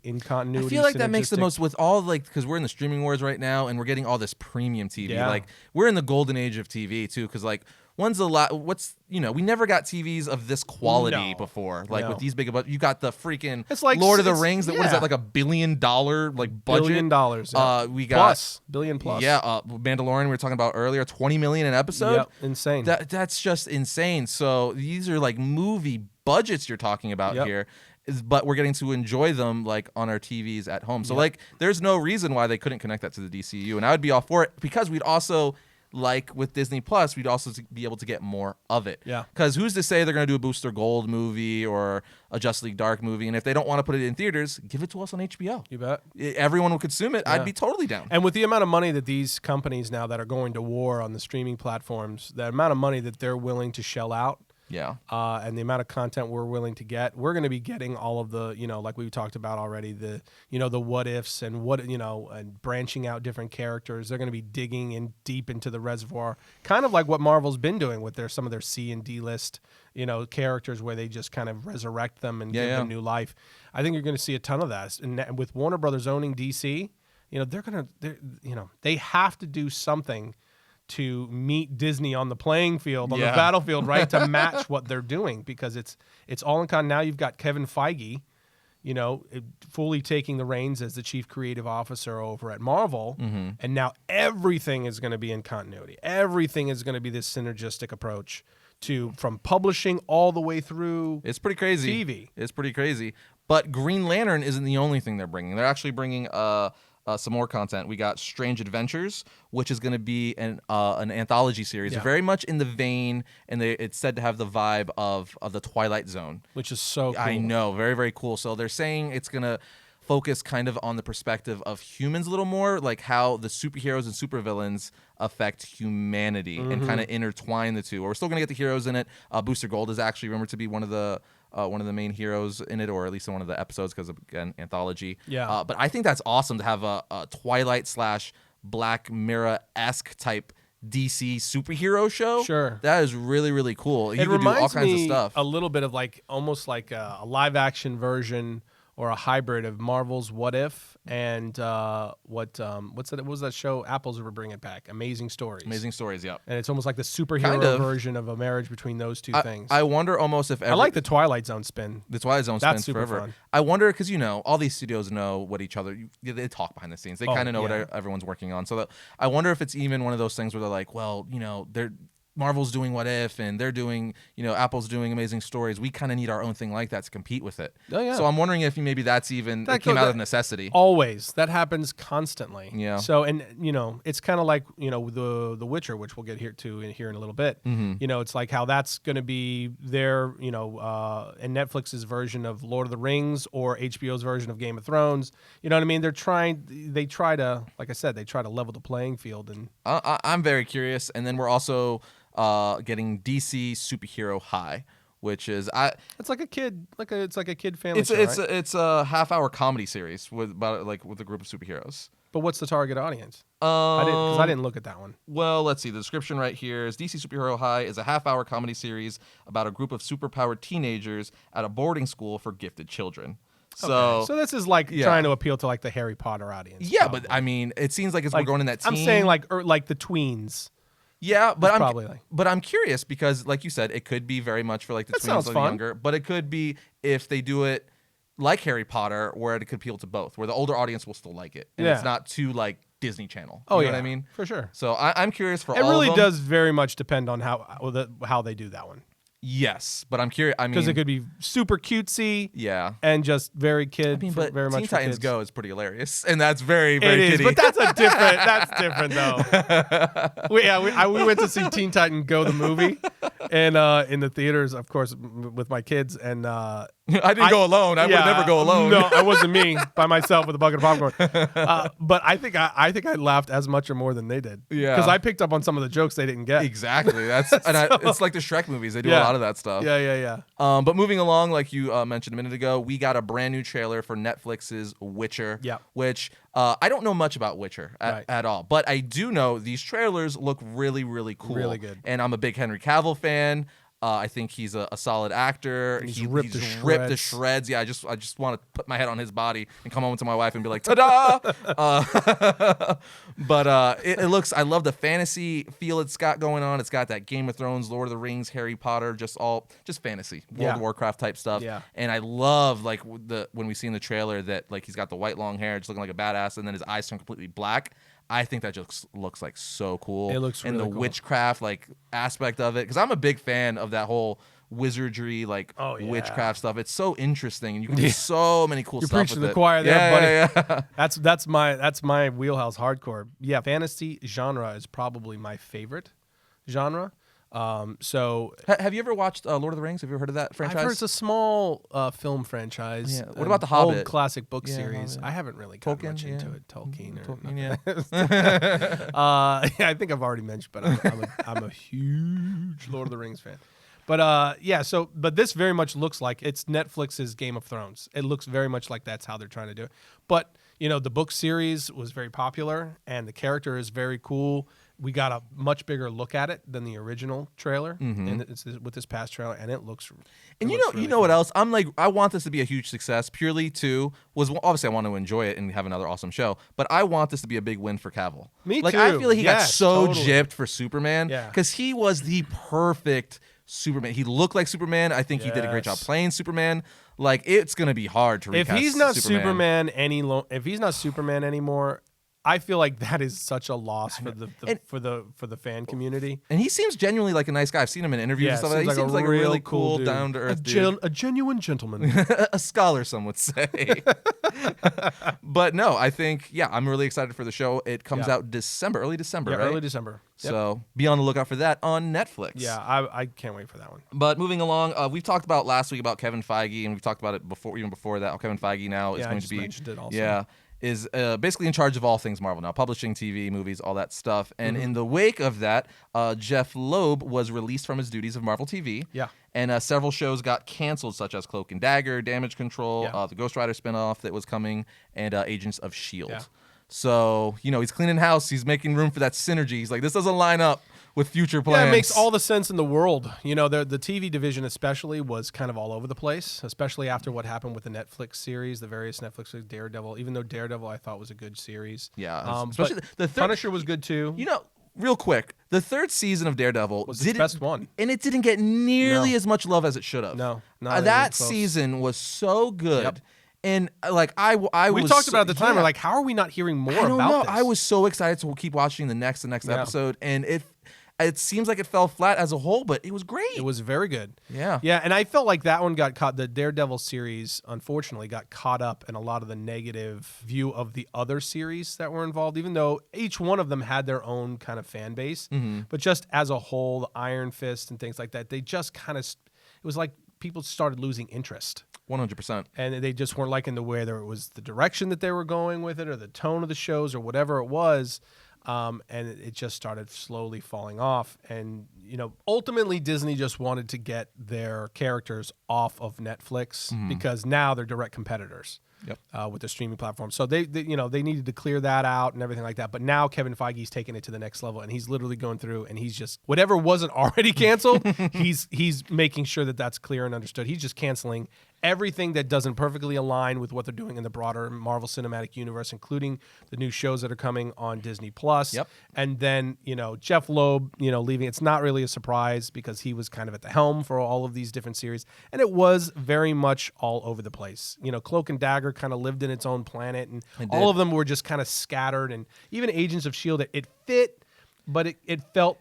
in continuity. I feel like that makes the synergistic- most with all because we're in the streaming wars right now, and we're getting all this premium TV. Yeah. Like we're in the golden age of TV too, because like we never got TVs of this quality No. before. Like No. with these big, you got the freaking It's like Lord of the it's- Rings. What is yeah. that, like $1 billion like budget? $1 billion. Yeah. We got billion plus. Yeah, Mandalorian we were talking about earlier, $20 million an episode. Yep, insane. That's just insane. So these are like movie budgets you're talking about here. But we're getting to enjoy them like on our TVs at home. So like there's no reason why they couldn't connect that to the DCU. And I would be all for it because we'd also, like with Disney Plus, we'd also be able to get more of it. Yeah. Because who's to say they're going to do a Booster Gold movie or a Justice League Dark movie? And if they don't want to put it in theaters, give it to us on HBO. You bet. Everyone will consume it. I'd be totally down. And with the amount of money that these companies now that are going to war on the streaming platforms, the amount of money that they're willing to shell out, Yeah. and the amount of content we're willing to get, we're going to be getting all of the, like we talked about already, the what ifs and and branching out different characters. They're going to be digging in deep into the reservoir, kind of like what Marvel's been doing with some of their C and D list, characters where they just kind of resurrect them and give them new life. I think you're going to see a ton of that. And with Warner Brothers owning DC, they have to do something to meet Disney on the playing field, on the battlefield, right, to match what they're doing, because it's all in con. Now you've got Kevin Feige, fully taking the reins as the chief creative officer over at Marvel, and now everything is going to be in continuity. Everything is going to be this synergistic approach from publishing all the way through. It's pretty crazy. TV. It's pretty crazy. But Green Lantern isn't the only thing they're bringing. They're actually bringing some more content. We got Strange Adventures, which is going to be an anthology series, very much in the vein, and it's said to have the vibe of the Twilight Zone, Which is so cool. I know, very, very cool. So they're saying it's going to focus kind of on the perspective of humans a little more, like how the superheroes and supervillains affect humanity and kind of intertwine the two. We're still going to get the heroes in it. Booster Gold is actually rumored to be one of the main heroes in it, or at least in one of the episodes, because again, anthology. Yeah. But I think that's awesome to have a Twilight / Black Mirror-esque type DC superhero show. Sure. That is really, really cool. You It could do all reminds kinds of me stuff. a little bit of almost like a live action version or a hybrid of Marvel's What If and what was that show? Apple's ever bring it back. Amazing Stories. Amazing Stories, yeah. And it's almost like the superhero Kind of. version of a marriage between those two things. I wonder almost if I like the Twilight Zone spin. The Twilight Zone That's spins super forever. fun. I wonder, because all these studios know what each other. They talk behind the scenes. They kind of know yeah. what everyone's working on. So I wonder if it's even one of those things where they're like, well, Marvel's doing What If, and they're doing, Apple's doing Amazing Stories. We kind of need our own thing like that to compete with it. Oh, yeah. So I'm wondering if maybe it came out of necessity. Always. That happens constantly. Yeah. So, and, it's kind of like, the Witcher, which we'll get here in a little bit. Mm-hmm. It's like how that's going to be their, and Netflix's version of Lord of the Rings or HBO's version of Game of Thrones. You know what I mean? They try to, like I said, level the playing field. And I'm very curious. And then we're also getting DC Superhero High, which is it's like a kid, it's like a kid family show, it's right? it's a half-hour comedy series with a group of superheroes. But what's the target audience? I didn't look at that one. Well, let's see. The description right here is DC Superhero High is a half-hour comedy series about a group of superpowered teenagers at a boarding school for gifted children. So this is trying to appeal to the Harry Potter audience. Yeah, probably. but I mean, it seems like we're going in that teen. I'm saying like the tweens. Yeah, but I'm curious because, like you said, it could be very much for the tweens or the younger. But it could be if they do it like Harry Potter, where it could appeal to both, where the older audience will still like it, and it's not too Disney Channel. You know what I mean? For sure. So I'm curious for all of them. It really does very very much depend on how they do that one. Yes, but I'm curious. I mean, because it could be super cutesy, and just very kid. But very Teen much Titans kids. Go is pretty hilarious, and that's very very kiddie. But that's different though. we went to see Teen Titan Go the movie, and in the theaters, of course, with my kids, and I didn't go alone. I would never go alone. No, I wasn't me by myself with a bucket of popcorn. But I think I laughed as much or more than they did. Yeah, because I picked up on some of the jokes they didn't get. Exactly. That's it's like the Shrek movies. They do a lot of that stuff. Yeah. But moving along, like you mentioned a minute ago, we got a brand new trailer for Netflix's Witcher. Yeah. Which I don't know much about Witcher at all, but I do know these trailers look really, really cool. Really good. And I'm a big Henry Cavill fan. I think he's a solid actor. He's ripped to shreds. Yeah, I just want to put my head on his body and come home to my wife and be like, ta-da! But it looks. I love the fantasy feel it's got going on. It's got that Game of Thrones, Lord of the Rings, Harry Potter, just fantasy, World of Warcraft type stuff. Yeah. And I love when we see in the trailer that he's got the white long hair, just looking like a badass, and then his eyes turn completely black. I think that just looks so cool. It looks really and the cool. witchcraft aspect of it, because I'm a big fan of that whole wizardry witchcraft stuff. It's so interesting, and you can do so many cool You're stuff. You're preaching to the choir there, buddy. Yeah. That's my wheelhouse. Hardcore. Yeah, fantasy genre is probably my favorite genre. So have you ever watched Lord of the Rings? Have you ever heard of that franchise? I've heard it's a small film franchise. Yeah. What about The Hobbit? Old classic book series. Hobbit. I haven't really gotten Tolkien, much into it. Tolkien. I think I've already mentioned, but I'm a huge Lord of the Rings fan. But but this very much looks like it's Netflix's Game of Thrones. It looks very much like that's how they're trying to do it. But the book series was very popular, and the character is very cool. We got a much bigger look at it than the original trailer, and it's with this past trailer, and it looks. And really what else? I'm like, I want this to be a huge success. Purely obviously I want to enjoy it and have another awesome show, but I want this to be a big win for Cavill. Me too. I feel like he got so totally gypped for Superman because he was the perfect Superman. He looked like Superman. I think he did a great job playing Superman. It's gonna be hard to recast if he's not Superman if he's not Superman anymore. I feel like that is such a loss for the fan community. And he seems genuinely like a nice guy. I've seen him in interviews and stuff like that. He seems like a really cool, down to earth dude. A genuine gentleman. A scholar, some would say. But no, I think I'm really excited for the show. It comes out early December, right? Early December. Yep. So be on the lookout for that on Netflix. Yeah, I can't wait for that one. But moving along, we've talked about last week about Kevin Feige, and we've talked about it even before that. Kevin Feige now is going to be mentioned it also. Is basically in charge of all things Marvel now, publishing TV, movies, all that stuff. And in the wake of that, Jeff Loeb was released from his duties of Marvel TV. Yeah. And several shows got canceled, such as Cloak and Dagger, Damage Control, the Ghost Rider spinoff that was coming, and Agents of S.H.I.E.L.D. Yeah. So, he's cleaning house. He's making room for that synergy. He's like, this doesn't line up with future plans. Yeah, it makes all the sense in the world. The TV division especially was kind of all over the place, especially after what happened with the Netflix series, the various Netflix Daredevil. Even though Daredevil I thought was a good series. Yeah, especially the Punisher was good too. Real quick, the third season of Daredevil was the best one, and it didn't get nearly as much love as it should have. No, not that season was so good. Yep. And we talked about it at the time. We're like, how are we not hearing more about this? I was so excited to keep watching the next episode, and it seems like it fell flat as a whole, but it was great. It was very good. Yeah. Yeah, and I felt like that one got caught. The Daredevil series, unfortunately, got caught up in a lot of the negative view of the other series that were involved, even though each one of them had their own kind of fan base. But just as a whole, the Iron Fist and things like that, they just kind of, it was like people started losing interest. 100%. And they just weren't liking the way whether it was the direction that they were going with it or the tone of the shows or whatever it was. And it just started slowly falling off. And, ultimately Disney just wanted to get their characters off of Netflix because now they're direct competitors. Yep. With the streaming platform. So they needed to clear that out and everything like that. But now Kevin Feige's taking it to the next level, and he's literally going through and he's just, whatever wasn't already canceled, he's making sure that that's clear and understood. He's just canceling everything that doesn't perfectly align with what they're doing in the broader Marvel Cinematic Universe, including the new shows that are coming on Disney Plus. Yep. And then, Jeff Loeb, leaving. It's not really a surprise because he was kind of at the helm for all of these different series. And it was very much all over the place. Cloak and Dagger kind of lived in its own planet, and all of them were just kind of scattered. And even Agents of S.H.I.E.L.D., it fit, but it felt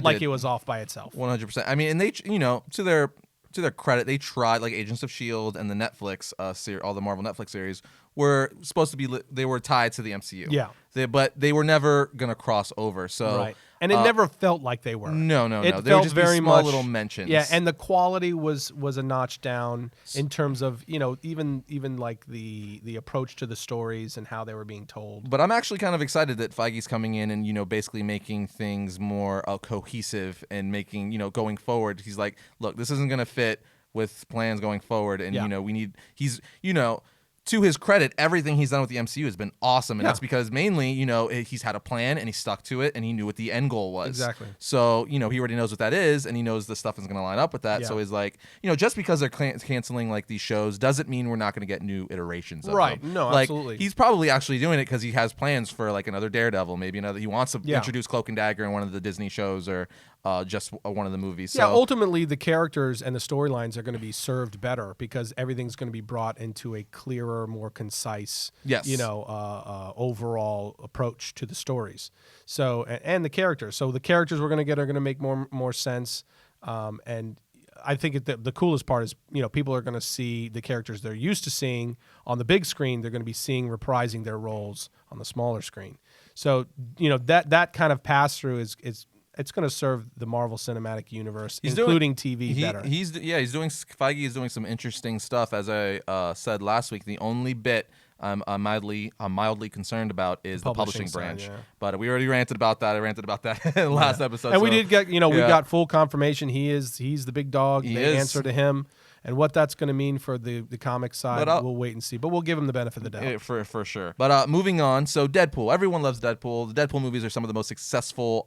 like it was off by itself. 100%. I mean, and they, to their credit, they tried, like Agents of S.H.I.E.L.D. and the Netflix all the Marvel Netflix series were supposed to be, they were tied to the MCU. Yeah. But they were never going to cross over. So right. And it never felt like they were. No. It They felt were just very small much little mentions. Yeah, and the quality was a notch down in terms of, even like the approach to the stories and how they were being told. But I'm actually kind of excited that Feige's coming in and, basically making things more cohesive and making, going forward. He's like, look, this isn't going to fit with plans going forward. And, to his credit, everything he's done with the MCU has been awesome. And that's because mainly, he's had a plan and he stuck to it and he knew what the end goal was. Exactly. So, he already knows what that is and he knows the stuff is going to line up with that. Yeah. So he's like, just because they're canceling like these shows doesn't mean we're not going to get new iterations of right. them. No, like, absolutely. He's probably actually doing it because he has plans for like another Daredevil, maybe another. He wants to introduce Cloak and Dagger in one of the Disney shows or just one of the movies. So, ultimately the characters and the storylines are going to be served better because everything's going to be brought into a clearer, more concise, overall approach to the stories. So, and the characters. So the characters we're going to get are going to make more sense. And I think the coolest part is, people are going to see the characters they're used to seeing on the big screen. They're going to be seeing reprising their roles on the smaller screen. So, that kind of pass through is it's going to serve the Marvel Cinematic Universe, including TV, better. Feige is doing some interesting stuff. As I said last week, the only bit I'm mildly concerned about is the publishing branch. Side, yeah. But we already ranted about that. I ranted about that in the last episode. And we did get, we got full confirmation. He's the big dog. They answer to him. And what that's going to mean for the comic side, we'll wait and see. But we'll give him the benefit of the doubt. For sure. But moving on, so Deadpool. Everyone loves Deadpool. The Deadpool movies are some of the most successful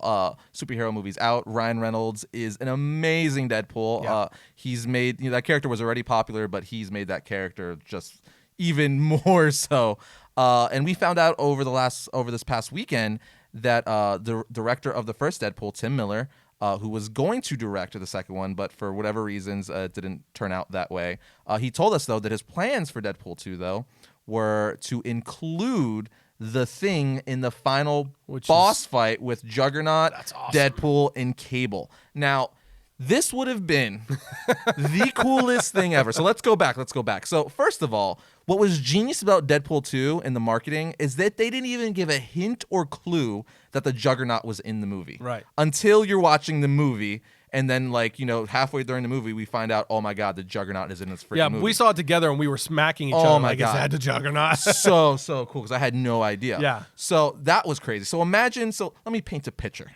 superhero movies out. Ryan Reynolds is an amazing Deadpool. Yeah. He's made, that character was already popular, but he's made that character just even more so. And we found out over this past weekend that the director of the first Deadpool, Tim Miller, who was going to direct the second one, but for whatever reasons, it didn't turn out that way. He told us, though, that his plans for Deadpool 2, though, were to include the Thing in the final boss fight with Juggernaut, Deadpool, and Cable. Now, this would have been the coolest thing ever. So let's go back. So first of all, what was genius about Deadpool 2 in the marketing is that they didn't even give a hint or clue that the Juggernaut was in the movie. Right. Until you're watching the movie, and then halfway during the movie, we find out, oh my God, the Juggernaut is in this freaking movie. Yeah, we saw it together and we were smacking each other like, is that the Juggernaut? so cool, because I had no idea. Yeah. So that was crazy. So let me paint a picture.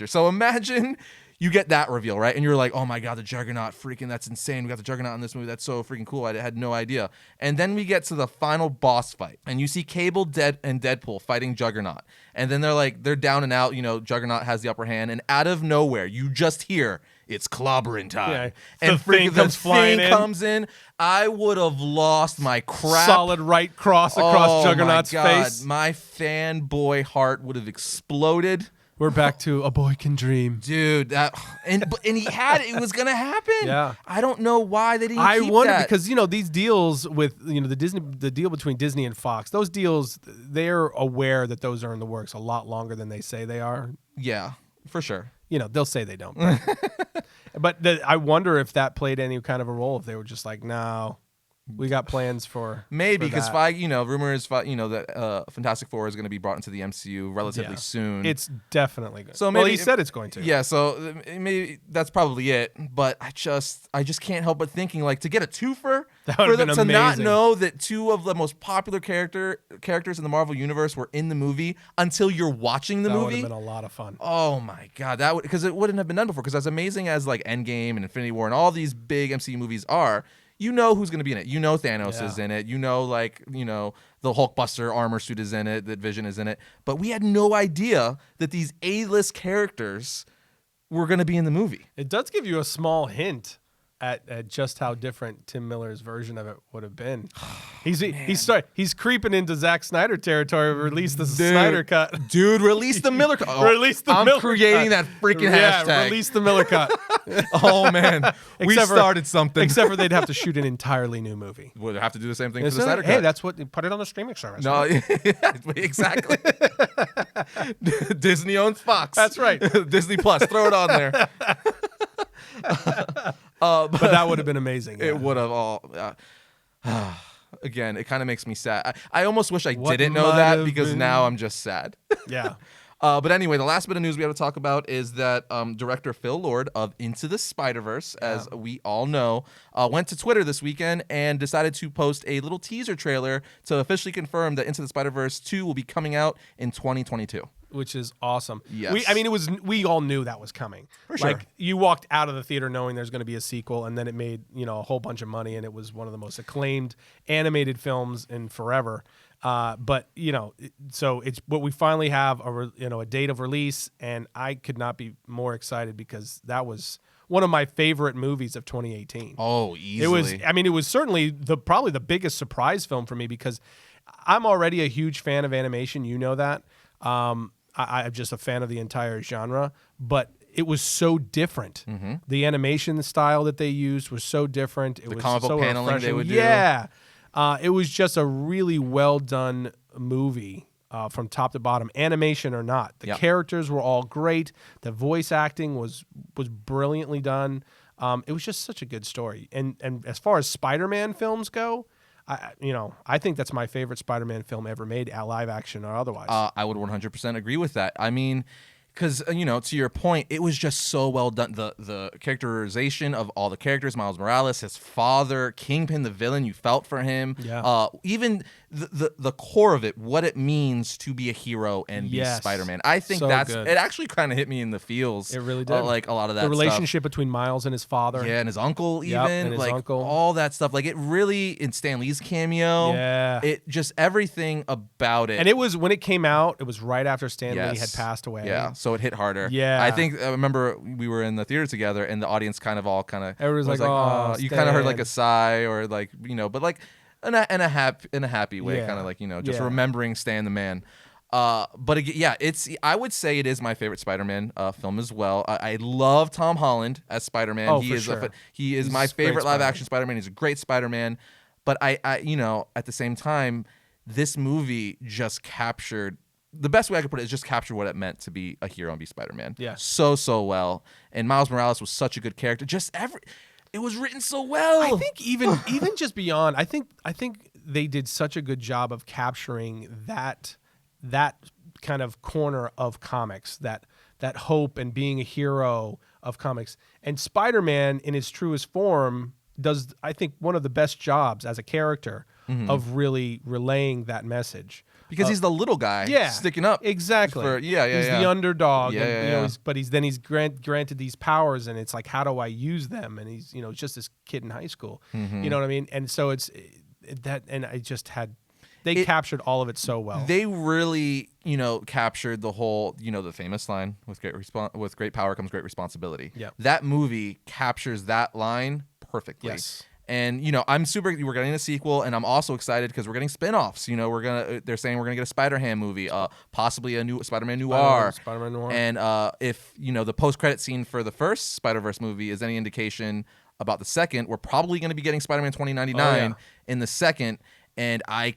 So imagine you get that reveal, right? And you're like, oh my God, the Juggernaut, freaking, that's insane. We got the Juggernaut in this movie. That's so freaking cool. I had no idea. And then we get to the final boss fight, and you see Cable and Deadpool fighting Juggernaut. And then they're down and out. Juggernaut has the upper hand, and out of nowhere, you just hear, it's clobbering time. Yeah. And the Thing comes flying in. Comes in. I would have lost my crap. Solid right cross across Juggernaut's face. My fanboy heart would have exploded. We're back to A Boy Can Dream. Dude, and it was gonna happen. Yeah. I don't know why they didn't keep wonder that. because these deals with the deal between Disney and Fox, those deals, they're aware that those are in the works a lot longer than they say they are. Yeah. For sure. They'll say they don't. But I wonder if that played any kind of a role. If they were just like, no, we got plans for maybe for because that. rumor is that Fantastic Four is going to be brought into the MCU relatively soon. It's definitely good. So maybe he said it's going to. Yeah, so maybe that's probably it. But I just can't help but thinking like to get a twofer for them to not know that two of the most popular characters in the Marvel universe were in the movie until you're watching the movie. That would have been a lot of fun. Oh my god, because it wouldn't have been done before. Because as amazing as like Endgame and Infinity War and all these big MCU movies are. You know who's going to be in it. You know Thanos is in it. You know, the Hulkbuster armor suit is in it, that Vision is in it. But we had no idea that these A-list characters were going to be in the movie. It does give you a small hint at just how different Tim Miller's version of it would have been. He's creeping into Zack Snyder territory. Release the Snyder Cut, dude. Release the Miller Cut. Oh, release the Miller creating cut. that freaking hashtag. Release the Miller Cut. Oh man, we started something. Except for they'd have to shoot an entirely new movie. Would have to do the same thing for the Snyder Cut. Hey, that's what put it on the streaming service. No, exactly. Disney owns Fox. That's right. Disney Plus. Throw it on there. But that would have been amazing. It would have all. Again, it kind of makes me sad. I almost wish I didn't know that because now I'm just sad. Yeah. But anyway, the last bit of news we have to talk about is that director Phil Lord of Into the Spider-Verse, as we all know, went to Twitter this weekend and decided to post a little teaser trailer to officially confirm that Into the Spider-Verse 2 will be coming out in 2022. Which is awesome. Yes. We all knew that was coming. For sure. Like, you walked out of the theater knowing there's going to be a sequel, and then it made, a whole bunch of money, and it was one of the most acclaimed animated films in forever. So it's what we finally have a date of release, and I could not be more excited because that was one of my favorite movies of 2018. Oh, easily. It was certainly probably the biggest surprise film for me because I'm already a huge fan of animation. You know that. I'm just a fan of the entire genre, but it was so different. Mm-hmm. The animation style that they used was so different. It was comic book so paneling refreshing. they would do. Yeah. It was just a really well done movie from top to bottom, animation or not. The characters were all great. The voice acting was brilliantly done. It was just such a good story. And as far as Spider-Man films go, I think that's my favorite Spider-Man film ever made, live action or otherwise. I would 100% agree with that. I mean, because, to your point, it was just so well done. The characterization of all the characters, Miles Morales, his father, Kingpin, the villain, you felt for him. Yeah. Even the core of it, what it means to be a hero and be Spider-Man. I think it actually kind of hit me in the feels. It really did. Like a lot of that the relationship between Miles and his father. Yeah, and his uncle even. And his uncle. All that stuff. Like, it really, in Stan Lee's cameo. Yeah. It just, everything about it. And it was, when it came out, it was right after Stan Lee had passed away. Yeah, so it hit harder. Yeah. I remember we were in the theater together and the audience everyone's like, oh, you kind of heard like a sigh or like, but like in a happy way, kind of like, just remembering Stan the man. But again, I would say it is my favorite Spider-Man film as well. I love Tom Holland as Spider-Man. Oh, He is my favorite live action Spider-Man. He's a great Spider-Man. But I at the same time, this movie just captured, the best way I could put it is just capture what it meant to be a hero and be Spider-Man. Yeah. So well. And Miles Morales was such a good character. It was written so well. I think even just beyond, I think they did such a good job of capturing that kind of corner of comics, that hope and being a hero of comics. And Spider-Man in its truest form does, I think, one of the best jobs as a character of really relaying that message. Because he's the little guy sticking up. Exactly. He's the underdog. Yeah. He's granted these powers, and it's like, how do I use them? And he's just this kid in high school. Mm-hmm. You know what I mean? And so it's that, and I just had. They captured all of it so well. They really, captured the whole, the famous line, with great power comes great responsibility. Yeah. That movie captures that line perfectly. Yes. And, we're getting a sequel, and I'm also excited because we're getting spin-offs. They're saying we're going to get a Spider-Ham movie, possibly a new Spider-Man Noir. Spider-Man Noir. And if, the post-credit scene for the first Spider-Verse movie is any indication about the second, we're probably going to be getting Spider-Man 2099 in the second. And I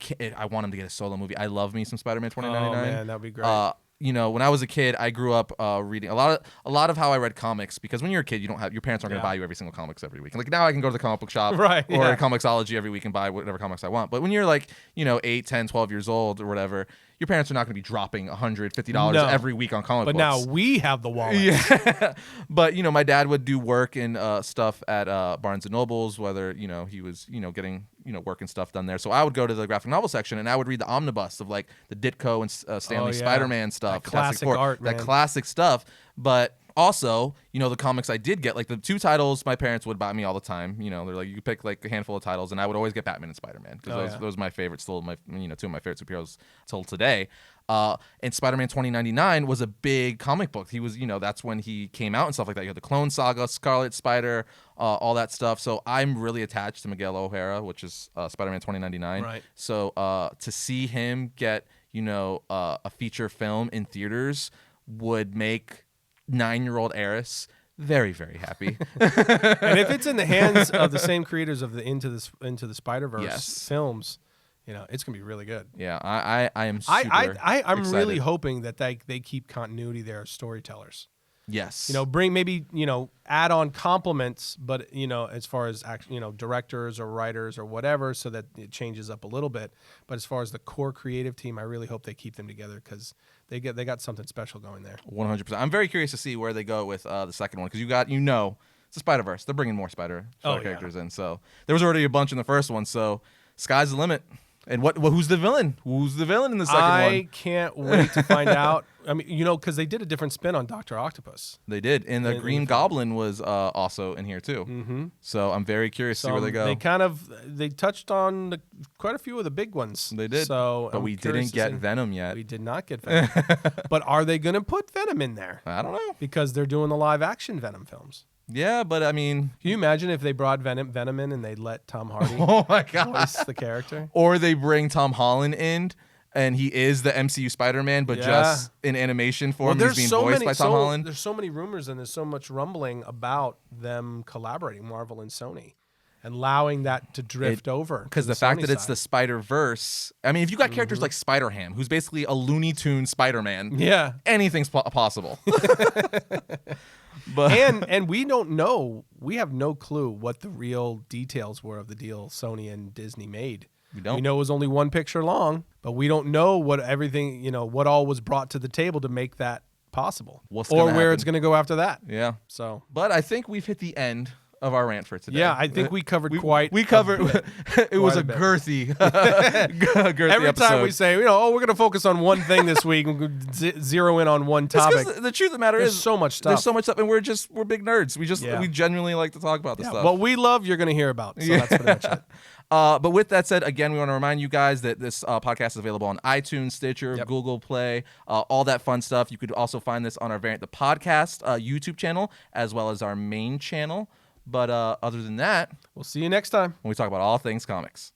want him to get a solo movie. I love me some Spider-Man 2099. Oh, man, that would be great. when I was a kid, I grew up reading a lot of how I read comics, because when you're a kid, you don't have your parents aren't going to buy you every single comics every week. Like now, I can go to the comic book shop or a Comixology every week and buy whatever comics I want. But when you're like 8, 10, 12 years old or whatever, your parents are not going to be dropping $150 every week on comic books. But now we have the wallet. Yeah. But my dad would do work and stuff at Barnes and Nobles, whether he was getting work and stuff done there. So I would go to the graphic novel section and I would read the omnibus of like the Ditko and Stanley Spider-Man stuff, that classic art, that classic stuff. But also, the comics I did get, like the 2 titles my parents would buy me all the time. They're like, you pick like a handful of titles, and I would always get Batman and Spider-Man, because those are my favorites, still my 2 of my favorite superheroes till today. And Spider-Man 2099 was a big comic book. He was, that's when he came out and stuff like that. You had the Clone Saga, Scarlet Spider, all that stuff. So I'm really attached to Miguel O'Hara, which is Spider-Man 2099. Right. So to see him get, a feature film in theaters would make 9-year-old Arris very, very happy. And if it's in the hands of the same creators of the Into the Spider-Verse films, it's gonna be really good. Yeah, I am super I'm excited. really hoping that they keep continuity there as storytellers. Yes. Bring maybe, add on compliments, but, as far as, directors or writers or whatever, so that it changes up a little bit. But as far as the core creative team, I really hope they keep them together, because they got something special going there. 100%. I'm very curious to see where they go with the second one, because it's a Spider-Verse. They're bringing more Spider characters in. So there was already a bunch in the first one, so sky's the limit. And who's the villain? Who's the villain in the second one? I can't wait to find out. I mean, because they did a different spin on Dr. Octopus. They did. And the Green Goblin was also in here, too. Mm-hmm. So I'm very curious to see where they go. They touched on quite a few of the big ones. They did. But we didn't get Venom yet. We did not get Venom. But are they going to put Venom in there? I don't know. Because they're doing the live-action Venom films. Yeah, but I mean... Can you imagine if they brought Venom in and they let Tom Hardy voice the character? Or they bring Tom Holland in, and he is the MCU Spider-Man, but just in animation form, he's being voiced by Tom Holland. There's so many rumors and there's so much rumbling about them collaborating, Marvel and Sony, and allowing that to drift over. Because the fact that it's the Spider-Verse... I mean, if you got characters like Spider-Ham, who's basically a Looney Tunes Spider-Man, anything's possible. But and we don't know. We have no clue what the real details were of the deal Sony and Disney made. We don't. We know it was only one picture long, but we don't know what everything, what all was brought to the table to make that possible, or where it's going to go after that. Yeah. So, but I think we've hit the end of our rant for today. Yeah, I think we covered it was a girthy Every episode. time we say, we're going to focus on one thing this week and zero in on one topic. The truth of the matter is, so much stuff. There's so much stuff, and we're big nerds. We genuinely like to talk about this stuff. What we love, you're going to hear about. So that's pretty much it. But with that said, again, we want to remind you guys that this podcast is available on iTunes, Stitcher, Google Play, all that fun stuff. You could also find this on our Variant the Podcast YouTube channel, as well as our main channel. But other than that, we'll see you next time when we talk about all things comics.